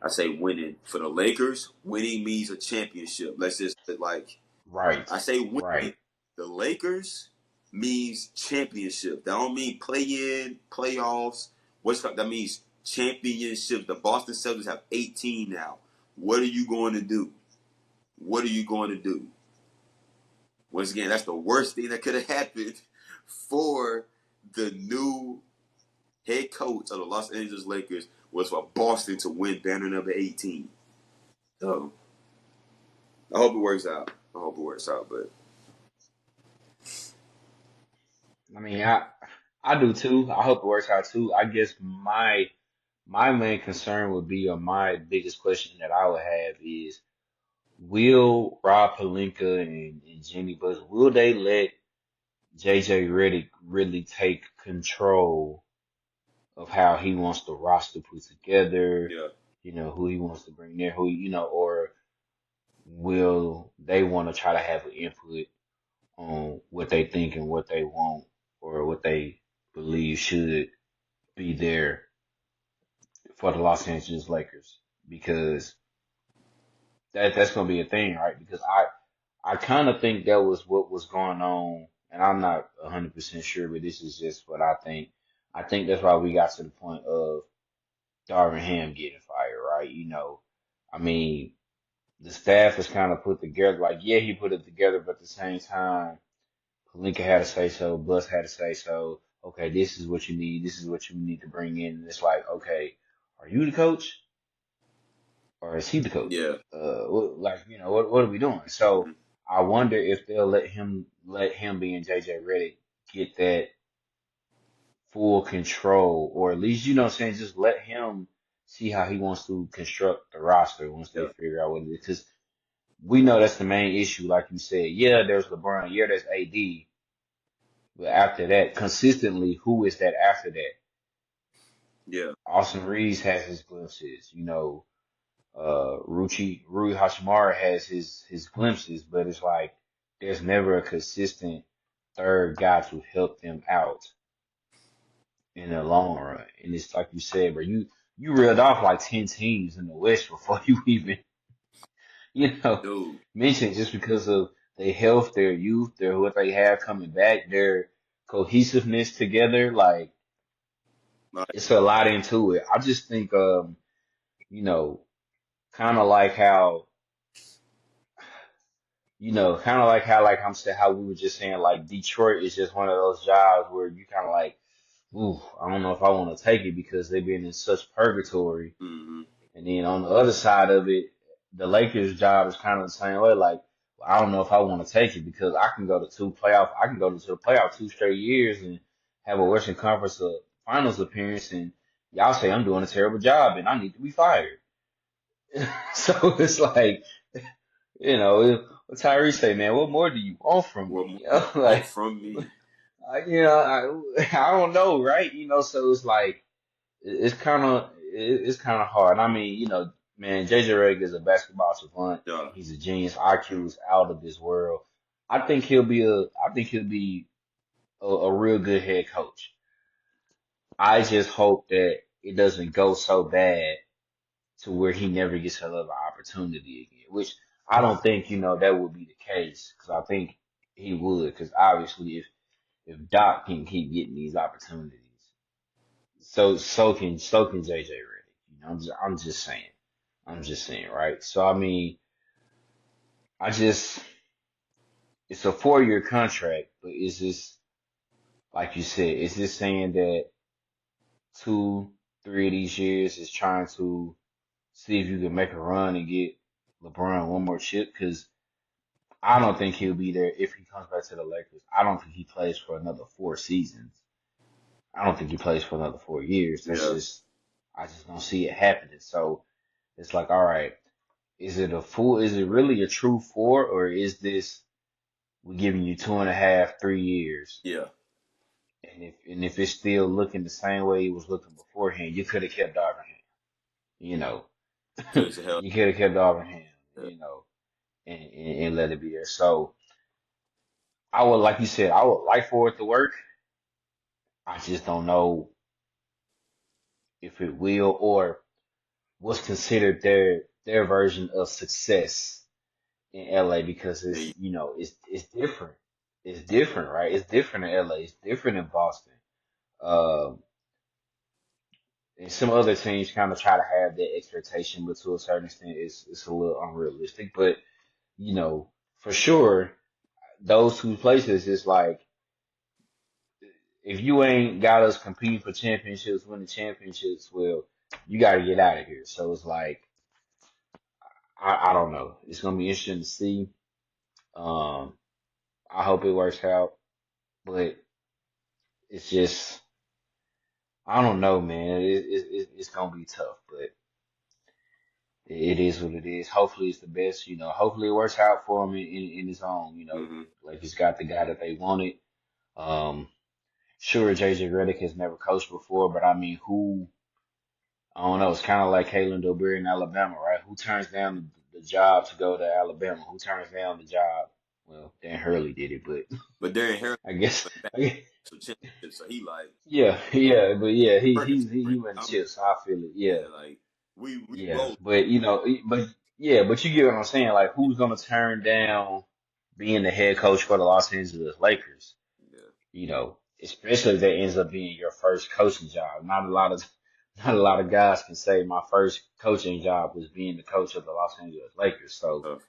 I say winning for the Lakers. Winning means a championship. Let's just like right. I say Right. winning. The Lakers means championship. That don't mean play in playoffs. That means championship. The Boston Celtics have 18 now. What are you going to do? What are you going to do? Once again, that's the worst thing that could have happened for the new head coach of the Los Angeles Lakers was for Boston to win banner number 18. So I hope it works out. I hope it works out, but I mean, I do too. I hope it works out too. I guess my main concern would be, or my biggest question that I would have is, will Rob Pelinka and Jimmy Butler, will they let JJ Redick really take control of how he wants the roster put together, yeah, who he wants to bring there, or will they want to try to have an input on what they think and what they want or what they believe should be there for the Los Angeles Lakers? Because that's gonna be a thing, right? Because I kind of think that was what was going on, and I'm not 100% sure, but this is just what I think. I think that's why we got to the point of Darvin Ham getting fired, right? I mean, the staff is kind of put together. Like, yeah, he put it together, but at the same time, Palinka had to say so, Bus had to say so. Okay, this is what you need. This is what you need to bring in. And it's like, okay, are you the coach or is he the coach? yeah, What are we doing? So mhm, I wonder if they'll let him be in JJ Redick get that full control, or at least, what I'm saying, just let him see how he wants to construct the roster once they yeah, figure out what it is. Because we know that's the main issue, like you said. Yeah, there's LeBron. Yeah, there's AD. But after that, consistently, who is that after that? Yeah, Austin Reeves has his glimpses. Rui Hachimura has his glimpses, but it's like there's never a consistent third guy to help them out in the long run. And it's like you said, bro, you reeled off like 10 teams in the West before you even, you know, dude. mentioned just because of their health, their youth, their what they have coming back, their cohesiveness together. Like Like, it's a lot into it. I just think, you know, kind of like how kind of like how, like I'm saying, how we were just saying, like Detroit is just one of those jobs where you kind of like, ooh, I don't know if I want to take it because they've been in such purgatory. mm-hmm. And then on the other side of it, the Lakers' job is kind of the same way. Like, well, I don't know if I want to take it because I can go to the playoff 2 straight years and have a Western Conference Finals appearance, and y'all say I'm doing a terrible job and I need to be fired. So it's like, what Tyrese say, man, what more do you want from What me? more You do know, you want like, from me? I don't know, right? So it's like, it's kind of hard. I mean, man, JJ Redick is a basketball savant. Yeah, He's a genius. IQ is out of this world. I think he'll be a real good head coach. I just hope that it doesn't go so bad to where he never gets another opportunity again, which I don't think, that would be the case because I think he would because obviously if Doc can keep getting these opportunities, so can JJ Redick. I'm just saying. I'm just saying, right? So I mean, I just it's a 4-year contract, but is this like you said, is this saying that 2, 3 of these years is trying to see if you can make a run and get LeBron one more chip? Because I don't think he'll be there if he comes back to the Lakers. I don't think he plays for another 4 seasons. I don't think he plays for another 4 years. yeah, I just don't see it happening. So it's like, all right, is it really a true four, or is this we're giving you 2.5, 3 years? yeah. And if it's still looking the same way it was looking beforehand, you could have kept Darvin Ham, you know. Because hell, You could have kept Darvin Ham, yeah. and let it be there. So I would, like you said, I would like for it to work. I just don't know if it will or what's considered their version of success in LA because Hey, it's different. It's different, right? It's different in LA. It's different in Boston. Um, and some other teams kind of try to have that expectation, but to a certain extent, it's a little unrealistic. But for sure, those two places is like if you ain't got us competing for championships, winning championships, well, you got to get out of here. So it's like I don't know. It's gonna be interesting to see. Um, I hope it works out, but it's just I don't know, man. It's gonna be tough, but it is what it is. Hopefully, it's the best. Hopefully, it works out for him in his own. mm-hmm. Like he's got the guy that they wanted. Um, sure, JJ Redick has never coached before, but I mean, who? I don't know. It's kind of like Kalen DeBoer in Alabama, right? Who turns down the job to go to Alabama? Who turns down the job? Well, Dan Hurley did it, but But Darren Harris I guess, went back I guess to championship, so he like yeah, but yeah, Perkins. he went I'm chips. I feel it. Yeah, yeah, like we yeah, both but you get what I'm saying. Like, who's gonna turn down being the head coach for the Los Angeles Lakers? yeah, Especially if that ends up being your first coaching job. Not a lot of guys can say my first coaching job was being the coach of the Los Angeles Lakers. So tough.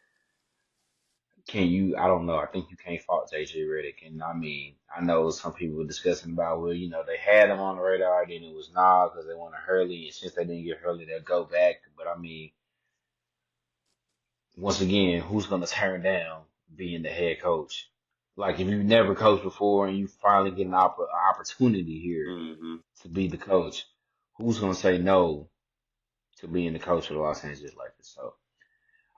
can you? I don't know. I think you can't fault JJ Redick. And I mean, I know some people were discussing about, well, they had him on the radar, then it was nah because they wanted Hurley, and since they didn't get Hurley, they'll go back. But I mean, once again, who's gonna turn down being the head coach? Like if you've never coached before and you finally get an opportunity here Mm-hmm. to be the coach, who's gonna say no to being the coach of the Los Angeles Lakers? So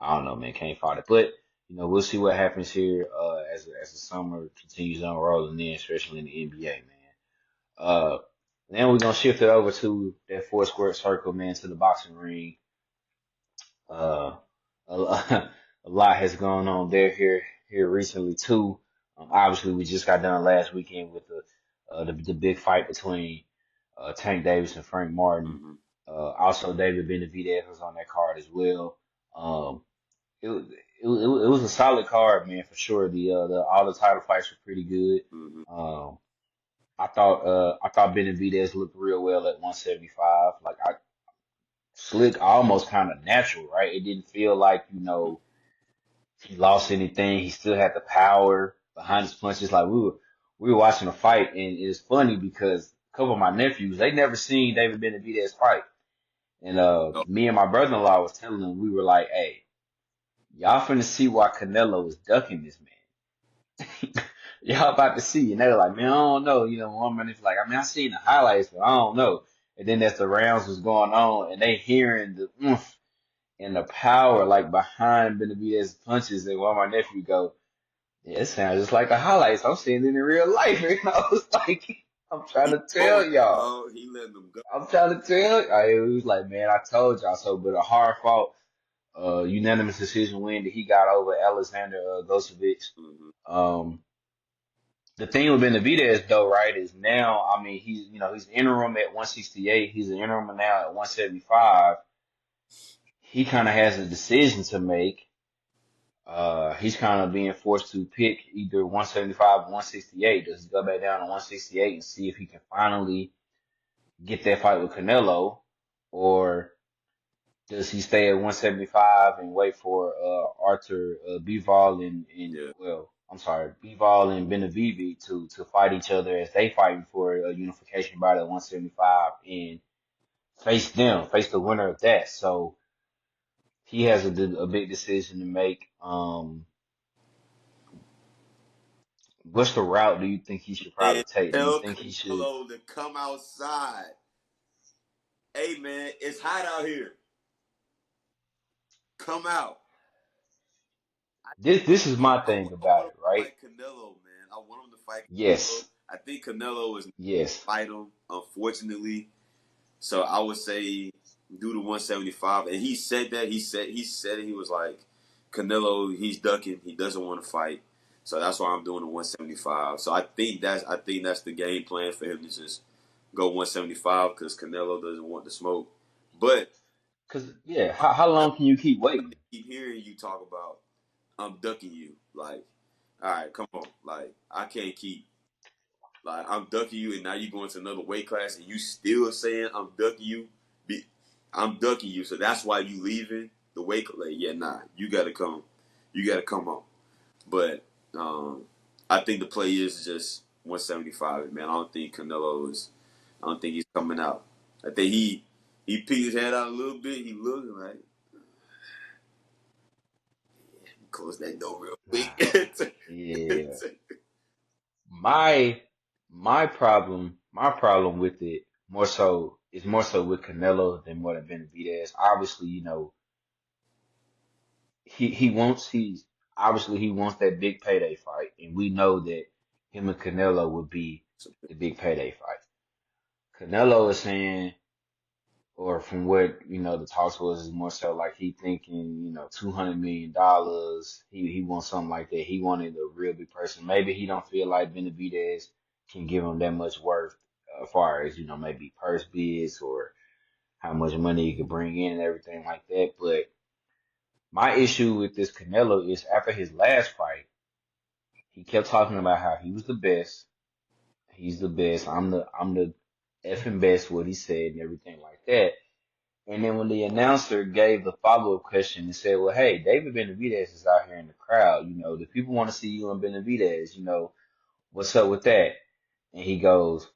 I don't know, man. Can't fight it. But we'll see what happens here as the summer continues unrolling in, especially in the NBA, man. Uh, Then we're gonna shift it over to that four square circle, man, to the boxing ring. Uh, a, a lot has gone on there here recently too. Obviously, we just got done last weekend with the big fight between Tank Davis and Frank Martin. Mm-hmm. Also, David Benavidez was on that card as well. Um, it, was- it was a solid card, man, for sure. The all the title fights were pretty good. Mm-hmm. Um, I thought Benavidez looked real well at 175. Like I slick, almost kind of natural, right? It didn't feel like he lost anything. He still had the power behind his punches. Like we were watching a fight, and it's funny because a couple of my nephews they never seen David Benavidez fight, and Oh, me and my brother-in-law was telling them we were like, hey, y'all finna see why Canelo was ducking this man. Y'all about to see. And they were like, man, I don't know. One minute like, I mean, I seen the highlights, but I don't know. And then as the rounds was going on and they hearing the oomph and the power like behind Benavidez's punches, and one of my nephew go, yeah, it sounds just like the highlights. I'm seeing it in real life. And I was like, I'm trying he to tell going, y'all. dog. He letting them go. I'm trying to tell I was like, man, I told y'all so, but a hard fought, unanimous decision win that he got over Alexander Gosevich. Mm-hmm. Um, The thing with Benavidez though, right, is now, I mean, he's interim at 168. He's an interim now at 175. He kind of has a decision to make. He's kind of being forced to pick either 175 or 168. Does he go back down to 168 and see if he can finally get that fight with Canelo, or does he stay at 175 and wait for Arthur Bivol and Yeah. well, I'm sorry, Bivol and Benavides to fight each other as they fighting for a unification bout at 175 and face the winner of that. So he has a big decision to make. What's the route do you think he should probably And take? Do you tell think he should? Canelo to come outside. Hey man, it's hot out here. Come out. This is my thing I about want him it, to right? fight Canelo, man. I want him to fight Canelo. Yes, I think Canelo is not yes. fight him, unfortunately. So I would say do the 175. And he said that. He said it. He was like, Canelo, he's ducking. He doesn't want to fight. So that's why I'm doing the 175. So I think that's the game plan for him to just go 175 because Canelo doesn't want the smoke. But Cause yeah, how I long can you keep waiting? keep hearing you talk about I'm ducking you. Like, all right, come on. Like, I can't keep like I'm ducking you, and now you going to another weight class, and you still saying I'm ducking you. I'm ducking you, so that's why you leaving the weight class. Like, yeah, nah, you gotta come on. But I think the play is just 175, man. I don't think he's coming out. I think he peeked his head out a little bit. He looked like close that door real quick. Yeah. My my problem with it more so with Canelo than more than Benavidez. Obviously, he's obviously he wants that big payday fight, and we know that him and Canelo would be the big payday fight. Canelo is saying, or from what the talks was, is more so like he thinking, $200 million. He wants something like that. He wanted a real big person. Maybe he don't feel like Benavidez can give him that much worth, as far as maybe purse bids or how much money he could bring in and everything like that. But my issue with this Canelo is after his last fight, he kept talking about how he was the best. He's the best. I'm the effing best. What he said and everything like that. And then when the announcer gave the follow-up question and said, well, hey, David Benavidez is out here in the crowd. The people want to see you and Benavidez. What's up with that? And he goes,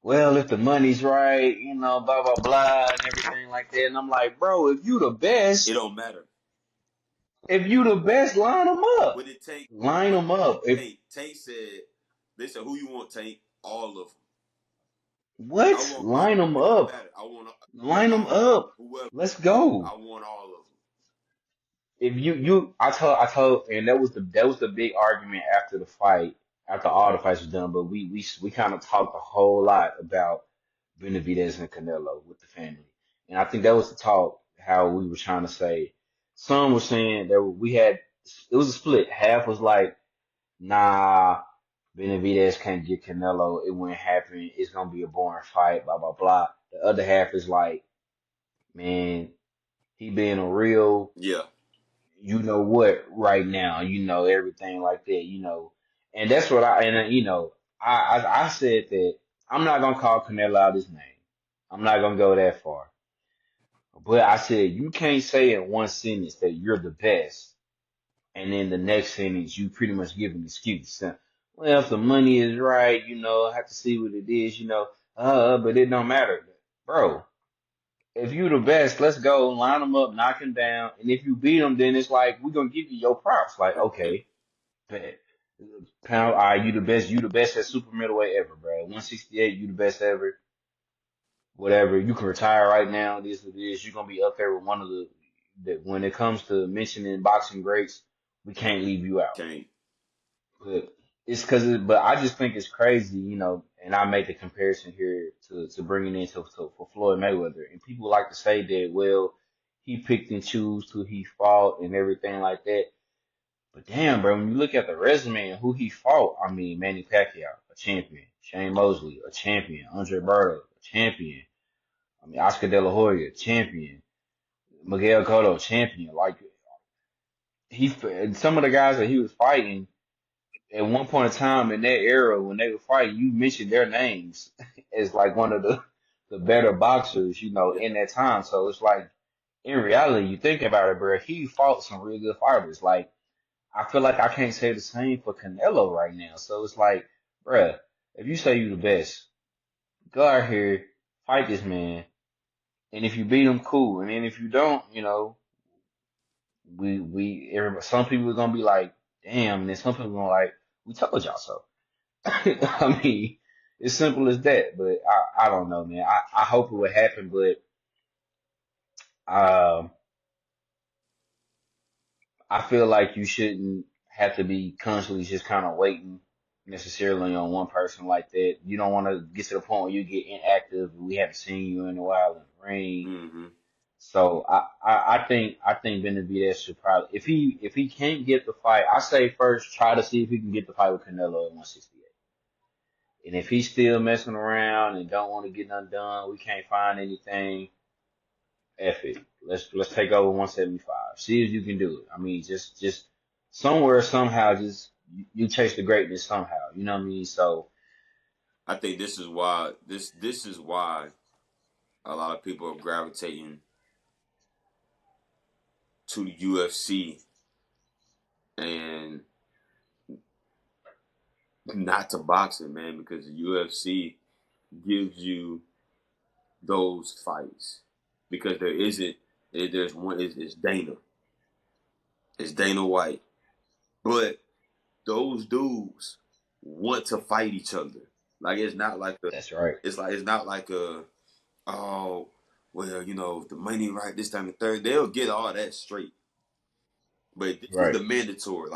well, if the money's right, blah, blah, blah, and everything like that. And I'm like, bro, It don't matter. if you the best, line them up. What did Tank? Line What them up. did If Tank said? They said, "Who you want, Tank? All of them. I what? want. Line them It don't up. matter. I want Line them all of them. up. Whoever. Let's go. I want all of them. if I told, and that was the big argument after the fight, after all the fights were done. But we kind of talked a whole lot about Benavidez and Canelo with the family, and I think that was the talk. How we were trying to say, some were saying that we had it was a split. Half was like, nah, Benavidez can't get Canelo. It wouldn't happen. It's gonna be a boring fight. Blah blah blah. The other half is like, man, he being a real Yeah, you know what right now, everything like that, and that's what I said that I'm not gonna call Canelo out his name. I'm not gonna go that far, but I said you can't say in one sentence that you're the best, and then the next sentence you pretty much give an excuse. Well, if the money is right, I have to see what it is, but it don't matter, bro. If you the best, let's go line them up, knock him down, and if you beat him, then it's like we're gonna give you your props. Like, okay, bet. Pound, all right, you the best at super middleweight ever, bro. 168, you the best ever. Whatever, you can retire right now. This is this. You're gonna be up there with one of the. That when it comes to mentioning boxing greats, we can't leave you out. can't. But but I just think it's crazy, and I made the comparison here to bringing in for Floyd Mayweather, and people like to say that, well, he picked and choose who he fought and everything like that. But damn, bro, when you look at the resume and who he fought, I mean, Manny Pacquiao, a champion. Shane Mosley, a champion. Andre Berto, a champion. I mean, Oscar De La Hoya, champion. Miguel Cotto, champion. Like, some of the guys that he was fighting at one point in time in that era when they were fighting, you mentioned their names as like one of the better boxers, Yeah, in that time. So it's like, in reality, you think about it, bro, he fought some really good fighters. Like, I feel like I can't say the same for Canelo right now. So it's like, bruh, if you say you the best, go out here, fight this man, and if you beat him, cool. And then if you don't, some people are gonna be like, damn, and then some people are gonna like, we told y'all so. I mean, it's simple as that. But I don't know, man. I hope it would happen, but um, I feel like you shouldn't have to be constantly just kind of waiting necessarily on one person like that. You don't want to get to the point where you get inactive. We haven't seen you in a while in the ring. mm-hmm. So I think Benavidez should probably, if he can't get the fight, I say first try to see if he can get the fight with Canelo at 168. And if he's still messing around and don't want to get nothing done, we can't find anything. F it. Let's take over 175. See if you can do it. I mean, just somewhere somehow, just you chase the greatness somehow. You know what I mean? So I think this is why a lot of people are gravitating to the UFC and not to boxing, man, because the UFC gives you those fights because there isn't. There's one. It's Dana. It's Dana White. But those dudes want to fight each other. Like it's not like a. that's right. It's not like a. Oh, well, if the money right this time the third, they'll get all that straight. But this is Right. the mandatory.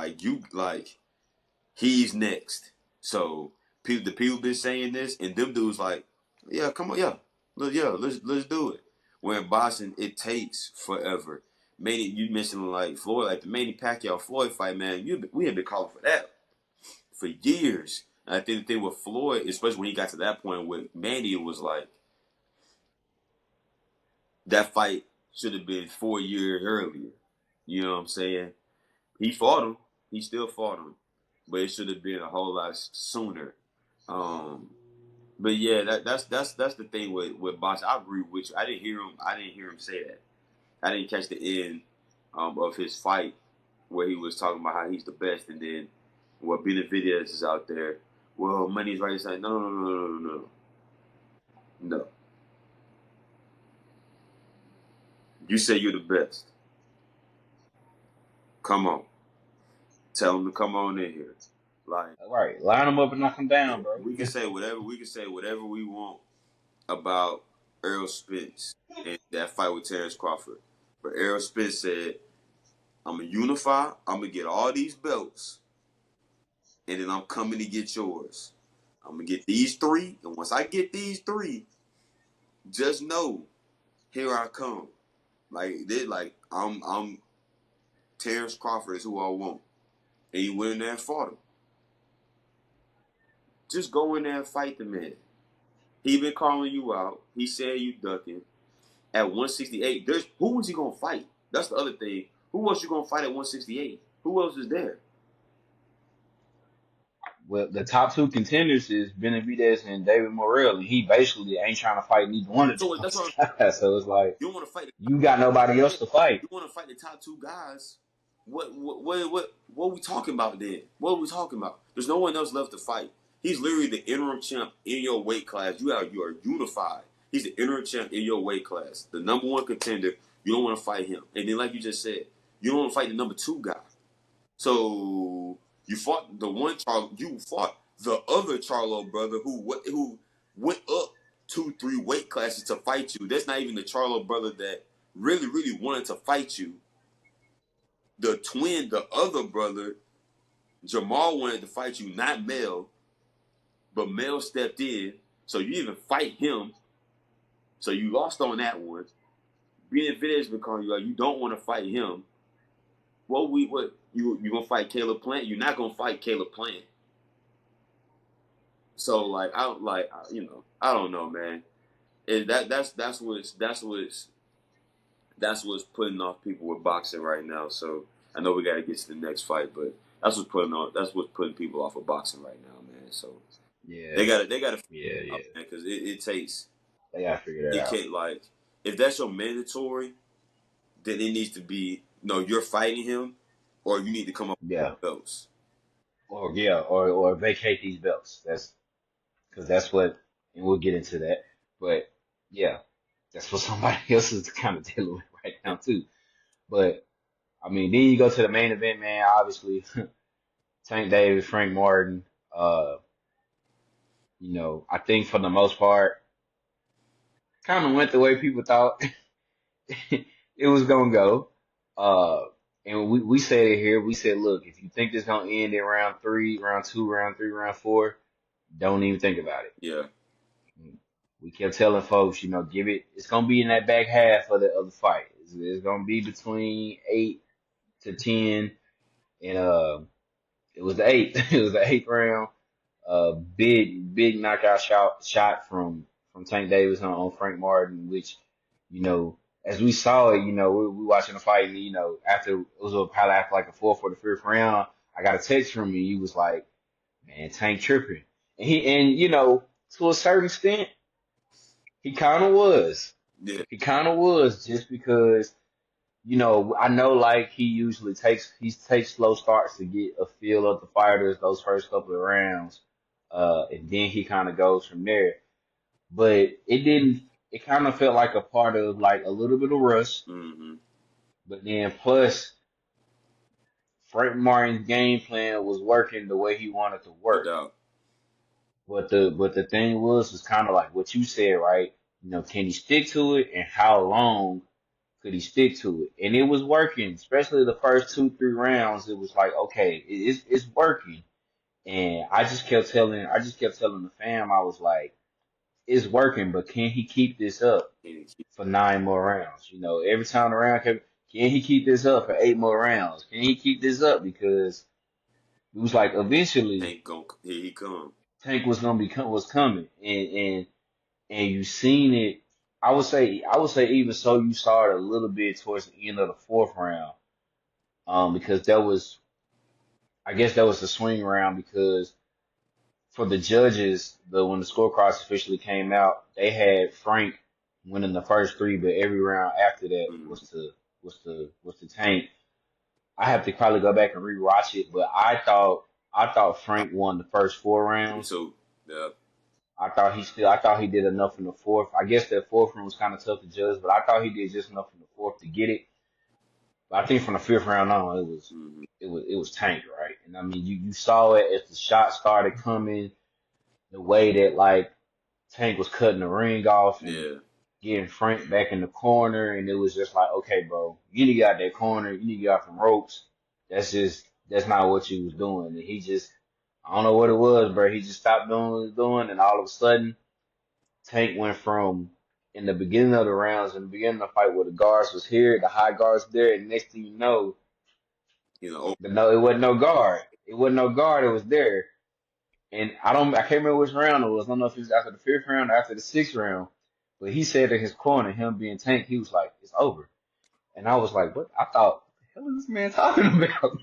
He's next. So the people been saying this, and them dudes like, yeah, come on, let's do it. Where in boxing, it takes forever. Manny, you mentioned like Floyd, like the Manny Pacquiao Floyd fight, man. We have been calling for that for years. And I think the thing with Floyd, especially when he got to that point with Manny, it was like that fight should have been 4 years earlier. You know what I'm saying? He fought him. He still fought him, but it should have been a whole lot sooner. Um, but yeah, that's the thing with boxing. I agree with you. I didn't hear him say that. I didn't catch the end of his fight where he was talking about how he's the best, and then what Benavidez is out there. Well, money's right. It's like no. You say you're the best. Come on, tell him to come on in here. Like, Right. Line them up and knock them down, yeah, bro. we can say whatever. We can say whatever we want about Errol Spence and that fight with Terrence Crawford. But Errol Spence said, I'm gonna unify. I'm gonna get all these belts, and then I'm coming to get yours. I'm gonna get these three, and once I get these three, just know, here I come. I'm Terrence Crawford is who I want, and you went in there and fought him. Just go in there and fight the man. He been calling you out. He said you ducking. At 168, who was he gonna fight? That's the other thing. Who else you gonna fight at 168? Who else is there? Well, the top two contenders is Benavidez and David Morrell, and he basically ain't trying to fight neither one of So that's those what guys. So it's like you don't want to fight. you got nobody else to fight. You want to fight the top two guys. What are we talking about then? What are we talking about? There's no one else left to fight. He's literally the interim champ in your weight class. You are unified. He's the interim champ in your weight class. The number one contender. You don't want to fight him. And then, like you just said, you don't want to fight the number two guy. So you fought the one Charlo. You fought the other Charlo brother who went up 2-3 weight classes to fight you. That's not even the Charlo brother that really wanted to fight you. The twin, the other brother, Jamal wanted to fight you, not Mel, but Mel stepped in. So you even fight him. So you lost on that one. Benavidez been calling you out. You don't want to fight him. What you gonna fight Caleb Plant? You're not gonna fight Caleb Plant. So like I don't know, man. That's what's putting off people with boxing right now. So I know we got to get to the next fight, but that's what's putting people off of boxing right now, man. So Yeah, they got to yeah, yeah. because it takes They gotta figure that it out. can't like if that's your mandatory, then it needs to be no you're fighting him, or you need to come up Yeah, with belts. or vacate these belts. That's because that's what, and we'll get into that. But yeah, that's what somebody else is kind of dealing with right now too. But I mean, then you go to the main event, man. Obviously, Tank Davis, Frank Martin. Uh, I think for the most part, kind of went the way people thought it was gonna go. Uh, and we said it here. We said, look, if you think this gonna end in round three, round two, round three, round four, don't even think about it. Yeah, We kept telling folks, give it. It's gonna be in that back half of the fight. It's gonna be between 8 to 10, and it was the eighth. It was the eighth round. Big knockout shot from Tank Davis on Frank Martin, which, as we saw it, we watching the fight, and after it was probably after like the fourth or the fifth round, I got a text from him. He was like, "Man, Tank tripping," and to a certain extent, he kind of was. yeah, He kind of was just because. I know like he takes slow starts to get a feel of the fighters those first couple of rounds, and then he kind of goes from there. But it didn't. It kind of felt like a part of like a little bit of rush, mm-hmm. but then plus Frank Martin's game plan was working the way he wanted to No work. doubt. But the thing was kind of like what you said, right? Can he stick to it, and how long could he stick to it? And it was working, especially the first 2-3 rounds. It was like, okay, it's working. And I just kept telling the fam, I was like, it's working, but can he keep this up for 9 more rounds? Every time the round kept, can he keep this up for 8 more rounds? Can he keep this up? Because it was like eventually Tank gon' here he come. Tank was coming, and you seen it. I would say even so you saw it a little bit towards the end of the fourth round, because I guess that was the swing round because for the judges, when the scorecards officially came out, they had Frank winning the first three, but every round after that Mm-hmm. was the Tank. I have to probably go back and rewatch it, but I thought Frank won the first 4 rounds. So yeah, I thought he did enough in the fourth. I guess that fourth one was kind of tough to judge, but I thought he did just enough in the fourth to get it. But I think from the fifth round on, it was mm-hmm. it was it was Tank, right? And I mean, you saw it as the shots started coming, the way that like Tank was cutting the ring off, and Yeah, getting Frank back in the corner, and it was just like, okay, bro, you need to get out that corner, you need to get out from ropes. That's not what you was doing. And he just, I don't know what it was, bro. He just stopped doing what he was doing, and all of a sudden, Tank went from in the beginning of the rounds, in the beginning of the fight where the guards was here, the high guards there, and next thing you know, You know, no, it wasn't no guard. It wasn't no guard. It was there. And I can't remember which round it was. I don't know if it was after the fifth round or after the sixth round. But he said in his corner, him being Tank, he was like, it's over. And I was like, what? I thought, what the hell is this man talking about?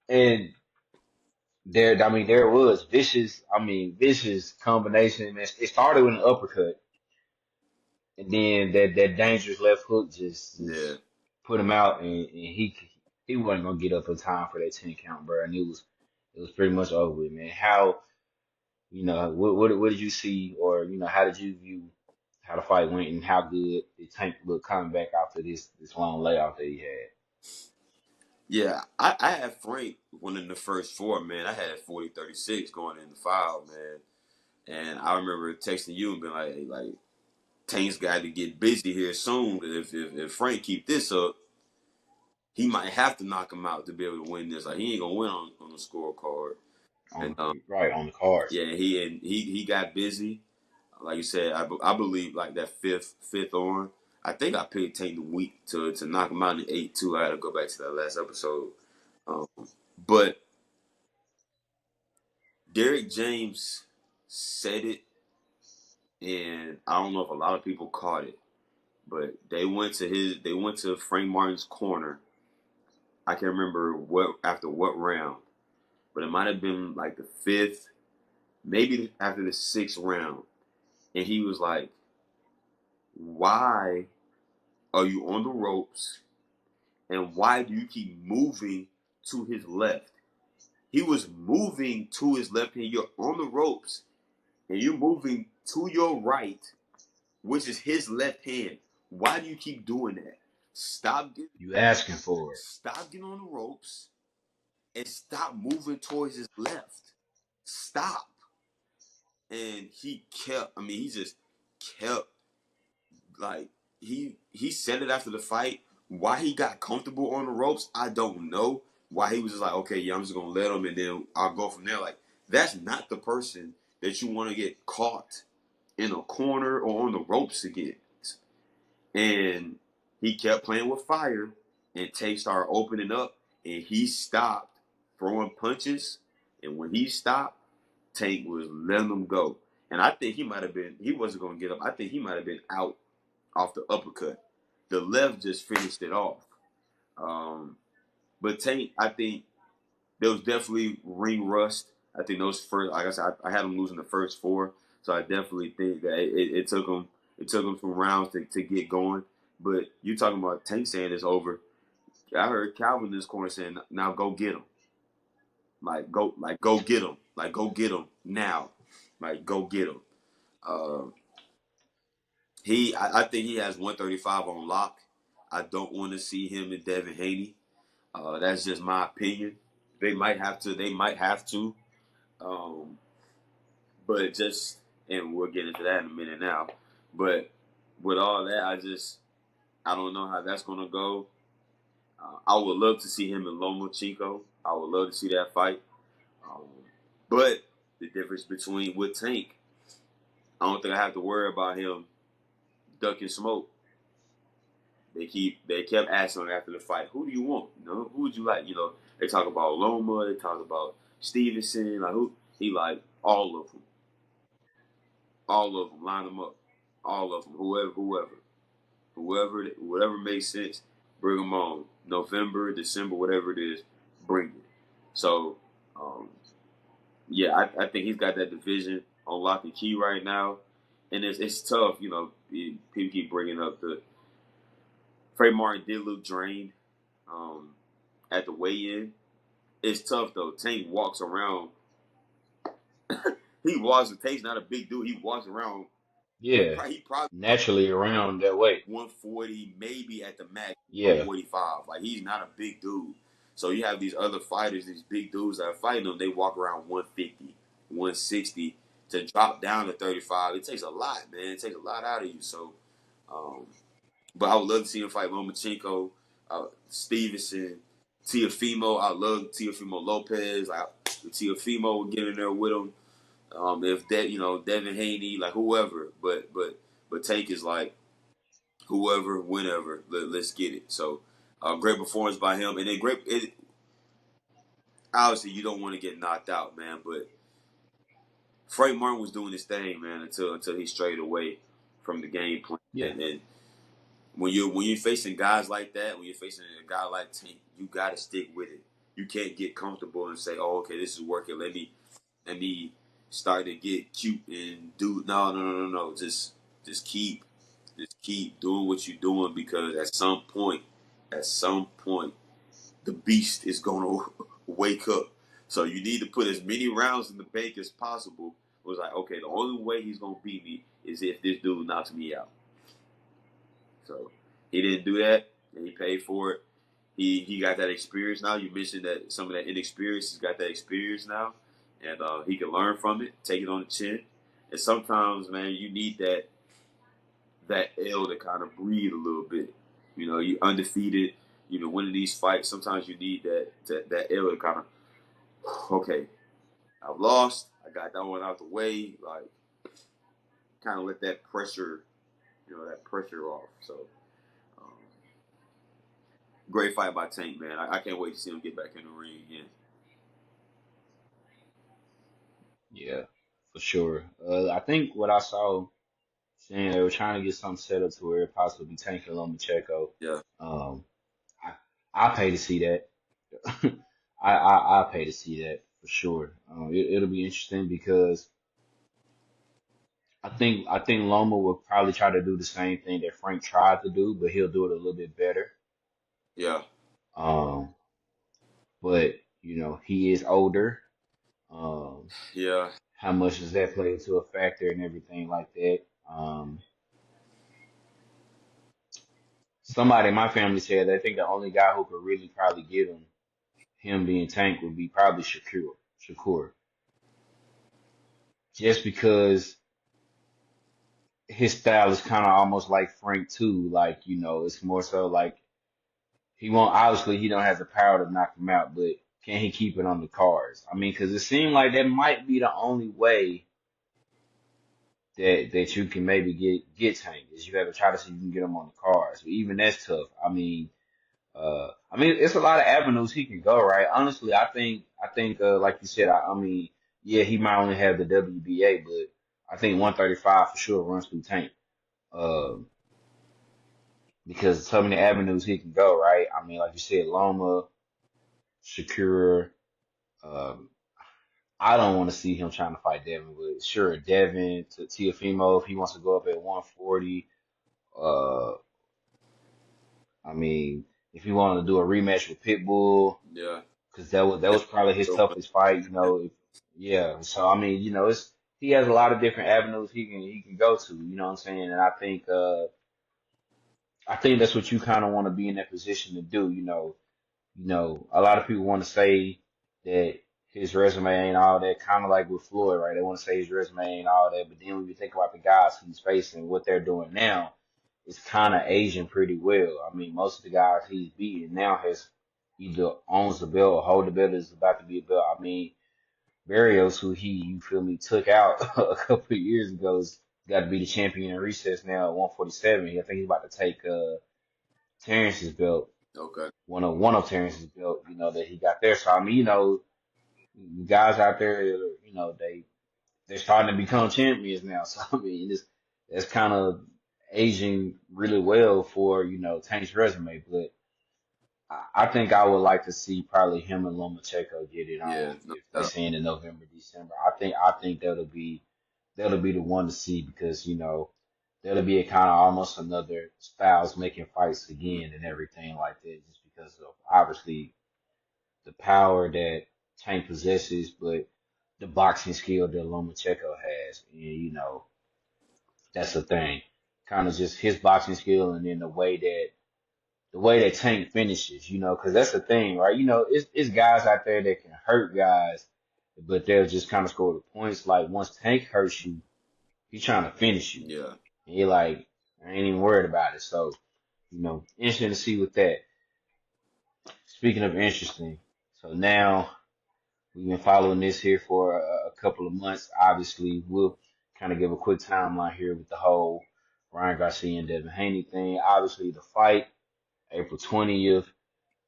And there it was. Vicious combination. Man. It started with an uppercut. And then that dangerous left hook yeah, just put him out. And he wasn't going to get up in time for that 10 count, bro. And it was pretty much over with, man. How, what did you see, or how did you view how the fight went and how good did Tank look coming back after this long layoff that he had? yeah. I had Frank winning the first four, man. I had 40-36 going in the five, man. And I remember texting you and being like, hey, like Tank's got to get busy here soon. If Frank keep this up, he might have to knock him out to be able to win this. Like he ain't gonna win on the scorecard. And Right on the cards. yeah, he got busy. Like you said, I believe like that fifth on. I think I picked Tank the week to knock him out in 8-2. I had to go back to that last episode. Um, but Derrick James said it, and I don't know if a lot of people caught it, but they went to Frank Martin's corner. I can't remember after what round, but it might have been like the fifth, maybe after the sixth round, and he was like, "Why are you on the ropes? And why do you keep moving to his left?" He was moving to his left hand. You're on the ropes, and you're moving to your right, which is his left hand. Why do you keep doing that? Stop getting You asking for it. stop getting on the ropes and stop moving towards his left. Stop. And he kept. I mean, he just kept like he said it after the fight. Why he got comfortable on the ropes, I don't know. Why he was just like, okay, yeah, I'm just gonna let him, and then I'll go from there. Like that's not the person that you want to get caught in a corner or on the ropes again. And he kept playing with fire, and Tate started opening up, and he stopped throwing punches. And when he stopped, Tate was letting them go. And I think he wasn't going to get up. I think he might have been out off the uppercut. The left just finished it off. But Tate, I think there was definitely ring rust. I think those first, like I said, I had him losing the first four. So I definitely think that it took him some rounds to get going. But you talking about Tank saying it's over. I heard Calvin in this corner saying, "Now go get him. Go get him. Like go get him now. Like go get him." Uh, I think he has 135 on lock. I don't want to see him and Devin Haney. That's just my opinion. They might have to. They might have to. Um, but just and we'll get into that in a minute now. But with all that, I don't know how that's gonna go. I would love to see him in Lomachenko. I would love to see that fight. Um, but the difference between with Tank, I don't think I have to worry about him ducking smoke. They kept asking him after the fight, who do you want? Who would you like? They talk about Loma, they talk about Stevenson, like who he like all of them, line them up, all of them, whatever makes sense, bring them on. November, December, whatever it is, bring it. So, um, yeah, I think he's got that division on lock and key right now, and it's tough. People keep bringing up the Frank Martin did look drained um, at the weigh-in. It's tough though. Tank walks around. He walks. Tank's not a big dude. He walks around. Yeah, He probably naturally around that weight. 140, maybe at the max Yeah, 145. Like he's not a big dude. So you have these other fighters, these big dudes that are fighting them. They walk around 150, 160 to drop down to 35. It takes a lot, man. It takes a lot out of you. So Um, but I would love to see him fight Lomachenko, Stevenson, Teofimo. I love Teofimo Lopez. Like Teofimo would get in there with him. If that, Devin Haney, like whoever. But Tank is like whoever, whenever. Let's get it. So great performance by him, and then great. Obviously, you don't want to get knocked out, man. But Frank Martin was doing his thing, man, until he strayed away from the game plan. Yeah, And when you're facing guys like that, when you're facing a guy like Tank, you got to stick with it. You can't get comfortable and say, "Oh, okay, this is working. Let me start to get cute and do." No, no, no, no, no. Just keep doing what you're doing, because at some point, the beast is gonna wake up. So you need to put as many rounds in the bank as possible. It was like, okay, the only way he's gonna beat me is if this dude knocks me out. So he didn't do that, and he paid for it. He got that experience now. You mentioned that some of that inexperience, he's got that experience now, and he can learn from it, take it on the chin. And sometimes, man, you need that L to kind of breathe a little bit. You undefeated. Winning these fights. Sometimes you need that L to kind of, okay, I've lost. I got that one out the way. Like, kind of let that pressure off. So, um, great fight by Tank, man. I can't wait to see him get back in the ring again. yeah, for sure. I think what I saw saying they were trying to get something set up to where it possibly be Tank and Lomachenko. Yeah, Um, I pay to see that. I pay to see that for sure. It'll be interesting because I think Loma will probably try to do the same thing that Frank tried to do, but he'll do it a little bit better. yeah, Um, but he is older. Um, yeah, how much does that play into a factor and everything like that? Somebody in my family said they think the only guy who could really probably get him being Tank would be probably Shakur, just because his style is kind of almost like Frank too. Like it's more so like he won't. Obviously, he don't have the power to knock him out, but can he keep it on the cards? I mean, because it seemed like that might be the only way that you can maybe get Tank is you got to try to see if you can get him on the cards. But even that's tough. I mean, it's a lot of avenues he can go, right? Honestly, I think, like you said, I mean, yeah, he might only have the WBA, but I think 135 for sure runs through Tank, um, because so many avenues he can go, right? I mean, like you said, Loma, Shakur, um, I don't want to see him trying to fight Devin, but sure, Devin to Teofimo if he wants to go up at 140. Uh, I mean, if he wanted to do a rematch with Pitbull, yeah. because that was probably his toughest fight. Yeah. So I mean, he has a lot of different avenues he can go to. You know what I'm saying? And I think that's what you kind of want to be in that position to do. A lot of people want to say that his resume ain't all that. Kind of like with Floyd, right? They want to say his resume ain't all that, but then when you think about the guys he's facing, what they're doing now, it's kind of aging pretty well. I mean, most of the guys he's beating now has either owns the belt or hold the belt is about to be a belt. I mean, Barrios, who you feel me, took out a couple of years ago, has got to be the champion in recess now at 147. I think he's about to take Terrence's belt, Okay. one of Terrence's belt, that he got there. So I mean, guys out there, they're starting to become champions now. So I mean, that's kind of aging really well for Tank's resume. But I think I would like to see probably him and Lomachenko get it Yeah, on no if they doubt. saying in November, December. I think that'll be the one to see because that'll be a kind of almost another Styles making fights Mm, again and everything like that, just because of obviously the power that Tank possesses, but the boxing skill that Lomachenko has, and that's the thing. Kind of just his boxing skill, and then the way that Tank finishes, because that's the thing, right? It's guys out there that can hurt guys, but they'll just kind of score the points. Like once Tank hurts you, he's trying to finish you, yeah, and you're like. I ain't even worried about it. So, interesting to see with that. Speaking of interesting, so now we've been following this here for a couple of months. Obviously, we'll kind of give a quick timeline here with the whole Ryan Garcia and Devin Haney thing. Obviously, the fight, April 20th.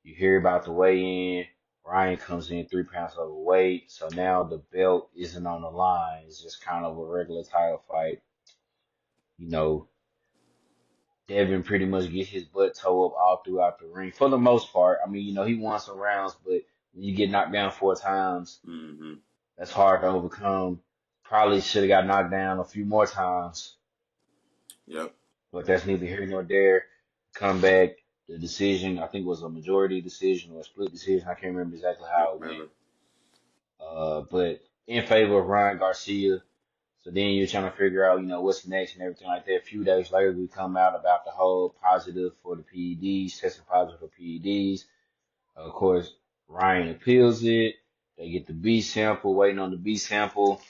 You hear about the weigh-in. Ryan comes in 3 pounds overweight. So now the belt isn't on the line. It's just kind of a regular title fight. You know, Devin pretty much gets his butt toe up all throughout the ring for the most part. I mean, he won some rounds, but when you get knocked down 4 times, Mm-hmm. that's hard to overcome. Probably should have got knocked down a few more times, Yep. but that's neither here nor there. Comeback, the decision, I think was a majority decision or a split decision. I can't remember exactly Yep. how it went. Remember. But in favor of Ryan Garcia. So then you're trying to figure out, what's next and everything like that. A few days later, we come out about the whole positive for the PEDs, testing positive for PEDs. Of course, Ryan appeals it. They get the B sample, waiting on the B sample.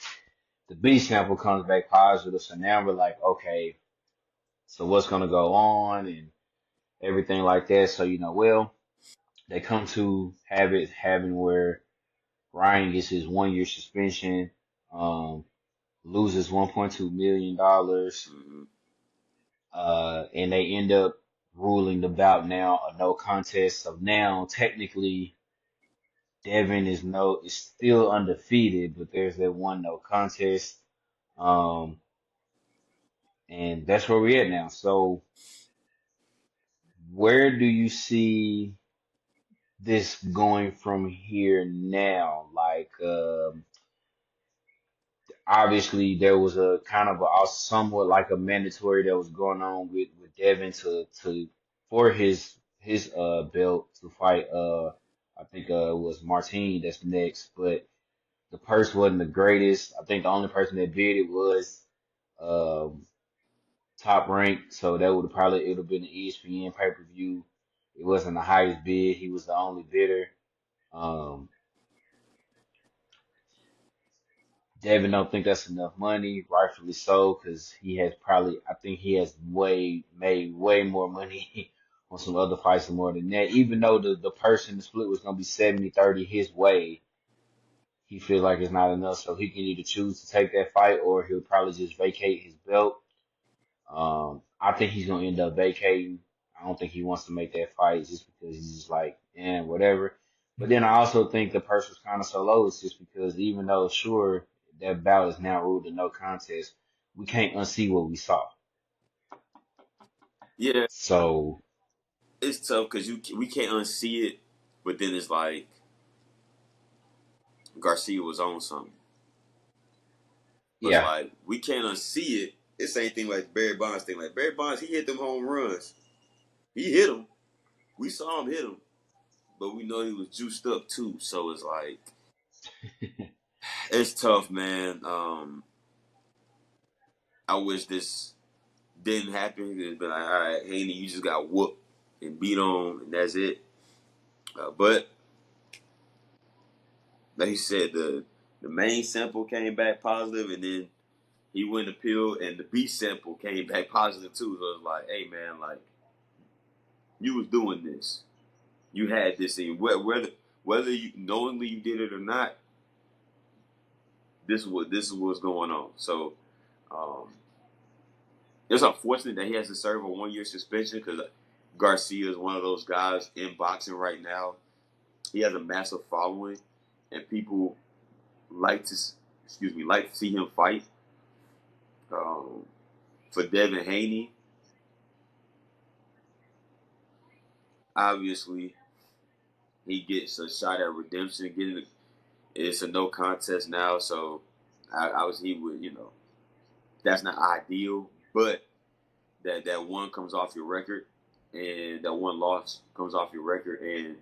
The B sample comes back positive. So now we're like, okay, so what's going to go on and everything like that. So, well, they come to having where Ryan gets his 1 year suspension, um, loses $1.2 million. Mm-hmm. And they end up ruling the bout now a no contest. So now technically Devin is still undefeated, but there's that one no contest. Um, and that's where we're at now. So where do you see this going from here now? Like, obviously there was a kind of a somewhat like a mandatory that was going on with Devin to for his belt to fight I think it was Martin that's next, but the purse wasn't the greatest. I think the only person that bid it was um Top Rank, so that it would have been the ESPN pay-per-view. It wasn't the highest bid. He was the only bidder. Um Devin don't think that's enough money, rightfully so, because I think he has made way more money on some other fights and more than that. Even though the person the split was gonna be 70-30 his way, he feels like it's not enough, so he can either choose to take that fight or he'll probably just vacate his belt. I think he's gonna end up vacating. I don't think he wants to make that fight just because he's just like, whatever. But then I also think the purse was kind of so low. It's just because even though sure that bout is now ruled a no contest, we can't unsee what we saw. Yeah, So it's tough because we can't unsee it, but then it's like Garcia was on something. But it's yeah, like we can't unsee it. It's the same thing like Barry Bonds thing. Like Barry Bonds, he hit them home runs. He hit them. We saw him hit them, but we know he was juiced up too. So it's like it's tough, man. I wish this didn't happen. It's been like, all right, Haney, you just got whooped and beat on, and that's it. But like you said, the main sample came back positive, and then he went appeal, and the B sample came back positive too. So it's like, hey man, like you was doing this, you had this in whether you knowingly you did it or not. This is what's going on. So um, it's unfortunate that he has to serve a 1 year suspension because Garcia is one of those guys in boxing right now. He has a massive following, and people like to like to see him fight. Um, for Devin Haney, obviously he gets a shot at redemption. It's a no contest now, so I was he would that's not ideal, but that one comes off your record, and that one loss comes off your record, and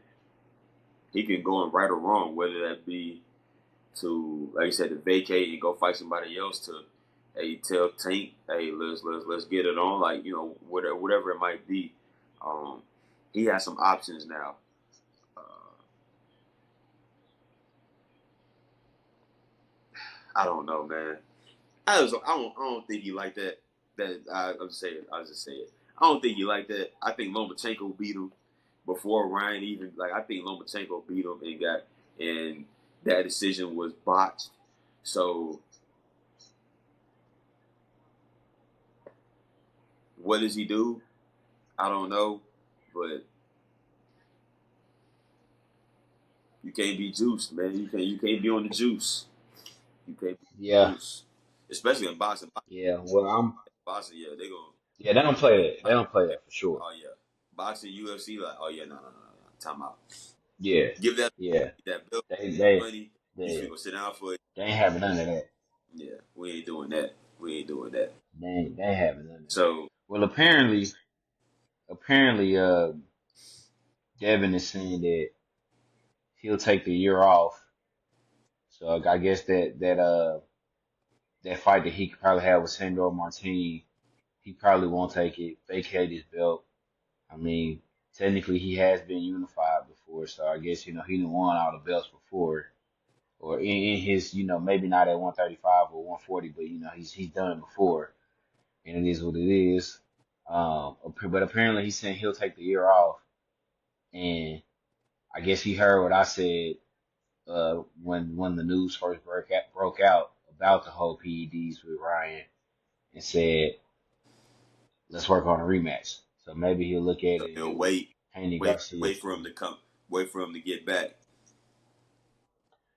he can go in right or wrong, whether that be to like you said to vacate and go fight somebody else to hey tell Tank hey let's get it on like whatever it might be. Um, he has some options now. Uh, I don't know, man. I don't think he like that. that. I'll just say it. I don't think he like that. I think Lomachenko beat him before Ryan even. Like I think Lomachenko beat him and that decision was botched. So what does he do? I don't know, but you can't be juiced, man. You can't be on the juice. You can't be on Yeah, the juice, especially in boxing. yeah. Well, Boxing, yeah, they go yeah. They don't play that. They like, don't play that for sure. oh yeah, boxing, UFC, like, oh yeah, no, time out. Yeah, Give yeah. that bill They they money. You should they go sit down for it. they ain't having none of that. Yeah, we ain't doing that. We ain't doing that. They ain't having none of that. So Well, apparently, Devin is saying that he'll take the year off. So I guess that fight that he could probably have with Sandor Martin, he probably won't take it. Vacate his belt. I mean, technically he has been unified before, so I guess he done won all the belts before, or in his maybe not at 135 or 140, but he's done it before, and it is what it is. But apparently he's saying he'll take the year off, and I guess he heard what I said when the news first broke out about the whole PEDs with Ryan, and said let's work on a rematch. So maybe he'll look at it and and do what Haney Garcia wait for him said. to come, wait for him to get back.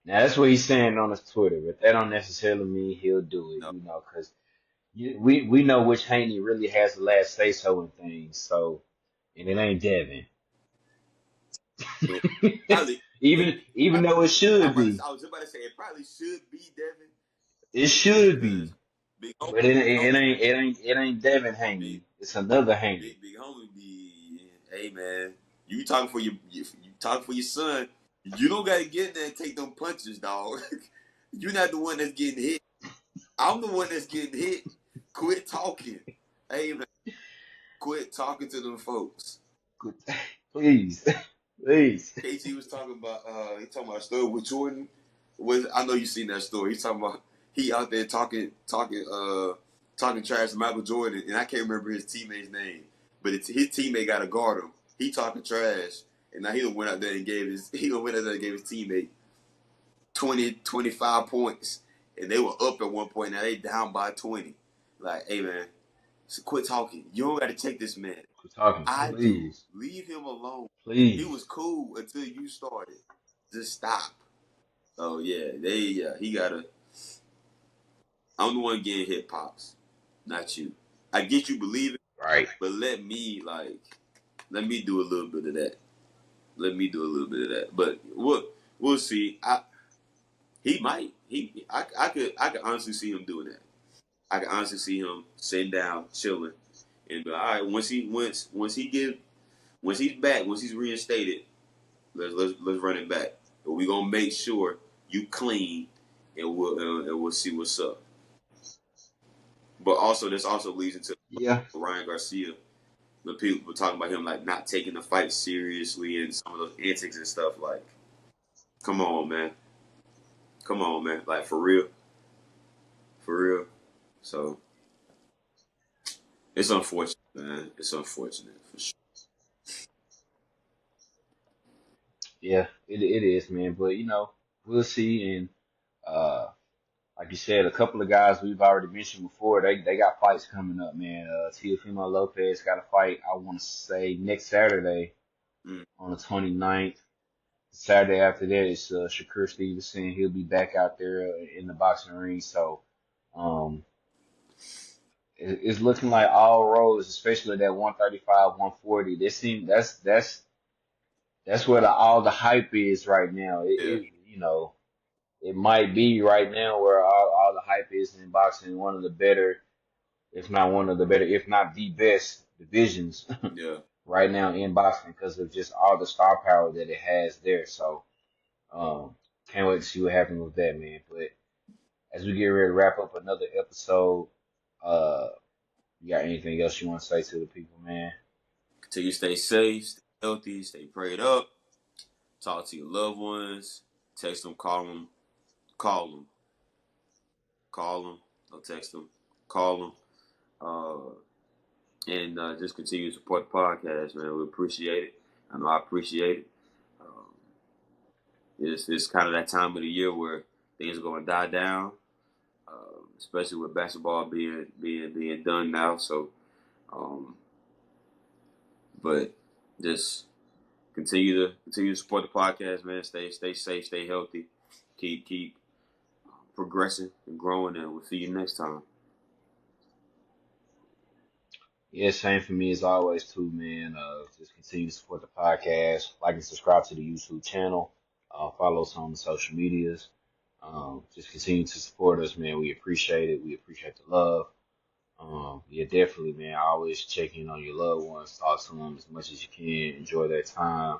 Now that's what he's saying on his Twitter, but that don't necessarily mean he'll do it, No, because we know which Haney really has the last say so in things. So, and it ain't Devin, so probably, even though it should be, I was about to say it probably should be Devin it should because be, big but homie, it ain't Devin big Haney. It's another Haney. big homie be, hey man, you talking for you talking for your son. You don't gotta get in there and take them punches, dog. You're not the one that's getting hit. I'm the one that's getting hit. Quit talking. Hey man, quit talking to them folks. Good. Please, please. KG was talking about he talking about a story with Jordan. I know you seen that story. He's talking about he out there talking trash to Michael Jordan, and I can't remember his teammate's name, but his teammate got to guard him. He talking trash, and now he went out there and gave his teammate 20, 25 points, and they were up at one point. Now they down by 20. Like, hey man, so quit talking. You don't got to take this man. Quit talking, I do. please, Leave him alone. He was please. cool until you started. Just stop. Oh yeah, he gotta. I'm the one getting hit, pops, not you. I get you believe it, Right. but let me do a little bit of that. Let me do a little bit of that. But we'll see. He might. I could honestly see him doing that. I could honestly see him sitting down, chilling, and be like, all right. Once he's back, once he's reinstated, let's run it back. But we gonna make sure you clean, and we'll see what's up. But also, this also leads into Yeah. Ryan Garcia. The people were talking about him like not taking the fight seriously and some of those antics and stuff. Like, come on, man, come on, man, like for real, for real. So it's unfortunate, man. It's unfortunate for sure. Yeah. It is, man. But we'll see. And uh, like you said, a couple of guys we've already mentioned before, they got fights coming up, man. Teofimo Lopez got a fight, I want to say, next Saturday Mm, on the 29th. Saturday after that is Shakur Stevenson. He'll be back out there in the boxing ring. So um, it's looking like all roads, especially that 135, 140. That's where all the hype is right now. yeah, It might be right now where all the hype is in boxing. One of the better, if not one of the better, if not the best divisions yeah. right now in boxing because of just all the star power that it has there. So um, can't wait to see what happens with that, man. But as we get ready to wrap up another episode, uh, you got anything else you want to say to the people, man? Continue to stay safe, stay healthy, stay prayed up. Talk to your loved ones. Text them, call them, call them. Don't text them, call them. Uh, and just continue to support the podcast, man. We appreciate it. I know I appreciate it. Um, it's kind of that time of the year where things are going to die down, especially with basketball being done now. So, um, but just continue to support the podcast, man. Stay safe, stay healthy, keep progressing and growing, and we'll see you next time. Yeah, same for me as always too, man. Just continue to support the podcast, like and subscribe to the YouTube channel, follow us on the social medias. Just continue to support us, man. We appreciate it. We appreciate the love. Yeah, definitely, man. Always check in on your loved ones, talk to them as much as you can, enjoy that time.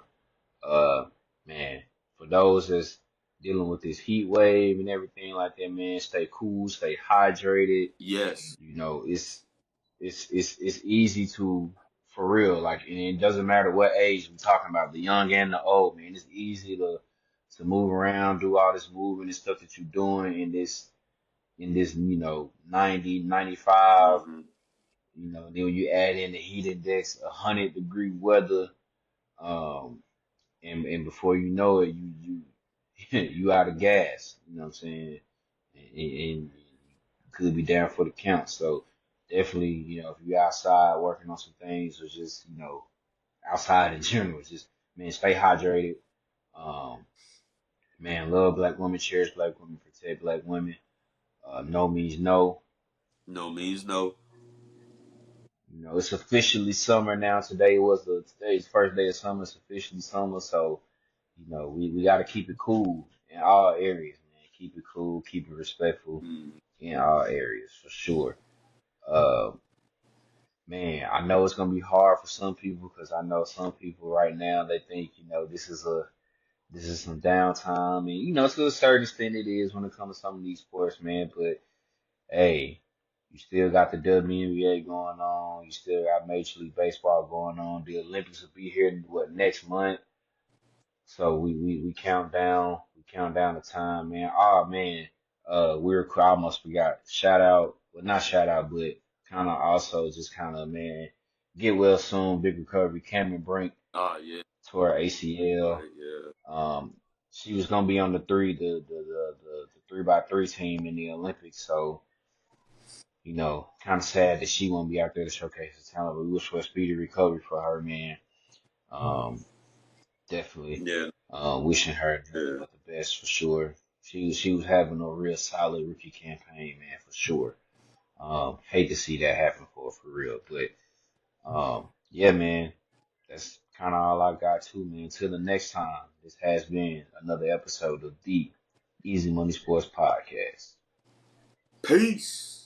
Uh, Man, for those that's dealing with this heat wave and everything like that, man, stay cool, stay hydrated. Yes. You know, it's easy to for real. Like, and it doesn't matter what age we're talking about, the young and the old, man. It's easy to move around, do all this moving and stuff that you're doing in this 90, 95. Mm-hmm. Then when you add in the heat index, 100-degree weather, um, and before you know it, you out of gas. You know what I'm saying? And could be down for the count. So definitely, if you're outside working on some things or just, outside in general, just man, stay hydrated. Um, Man, love black women, cherish black women, protect black women. No means no. No means no. It's officially summer now. Today's first day of summer. It's officially summer, so we got to keep it cool in all areas, man. Keep it cool, keep it respectful Mm. in all areas for sure. Uh, Man, I know it's gonna be hard for some people because I know some people right now they think this is some downtime, and to a certain extent it is when it comes to some of these sports, man. But hey, you still got the WNBA going on. You still got Major League Baseball going on. The Olympics will be here next month. So we count down. We count down the time, man. Oh man, I almost forgot. Shout out, well not shout out, but kind of also just kind of man, get well soon. Big recovery. Cameron Brink Ah, yeah. tore her ACL. Yeah. Um, she was gonna be on the 3x3 team in the Olympics. So kind of sad that she won't be out there to showcase her talent. But we wish for a speedy recovery for her, man. Um, Definitely. Yeah. Wishing her nothing Yeah. but the best for sure. She was having a real solid rookie campaign, man, for sure. Hate to see that happen for real, but yeah, man, that's kind of all I got too, man. Until the next time, this has been another episode of the Easy Money Sports Podcast. Peace.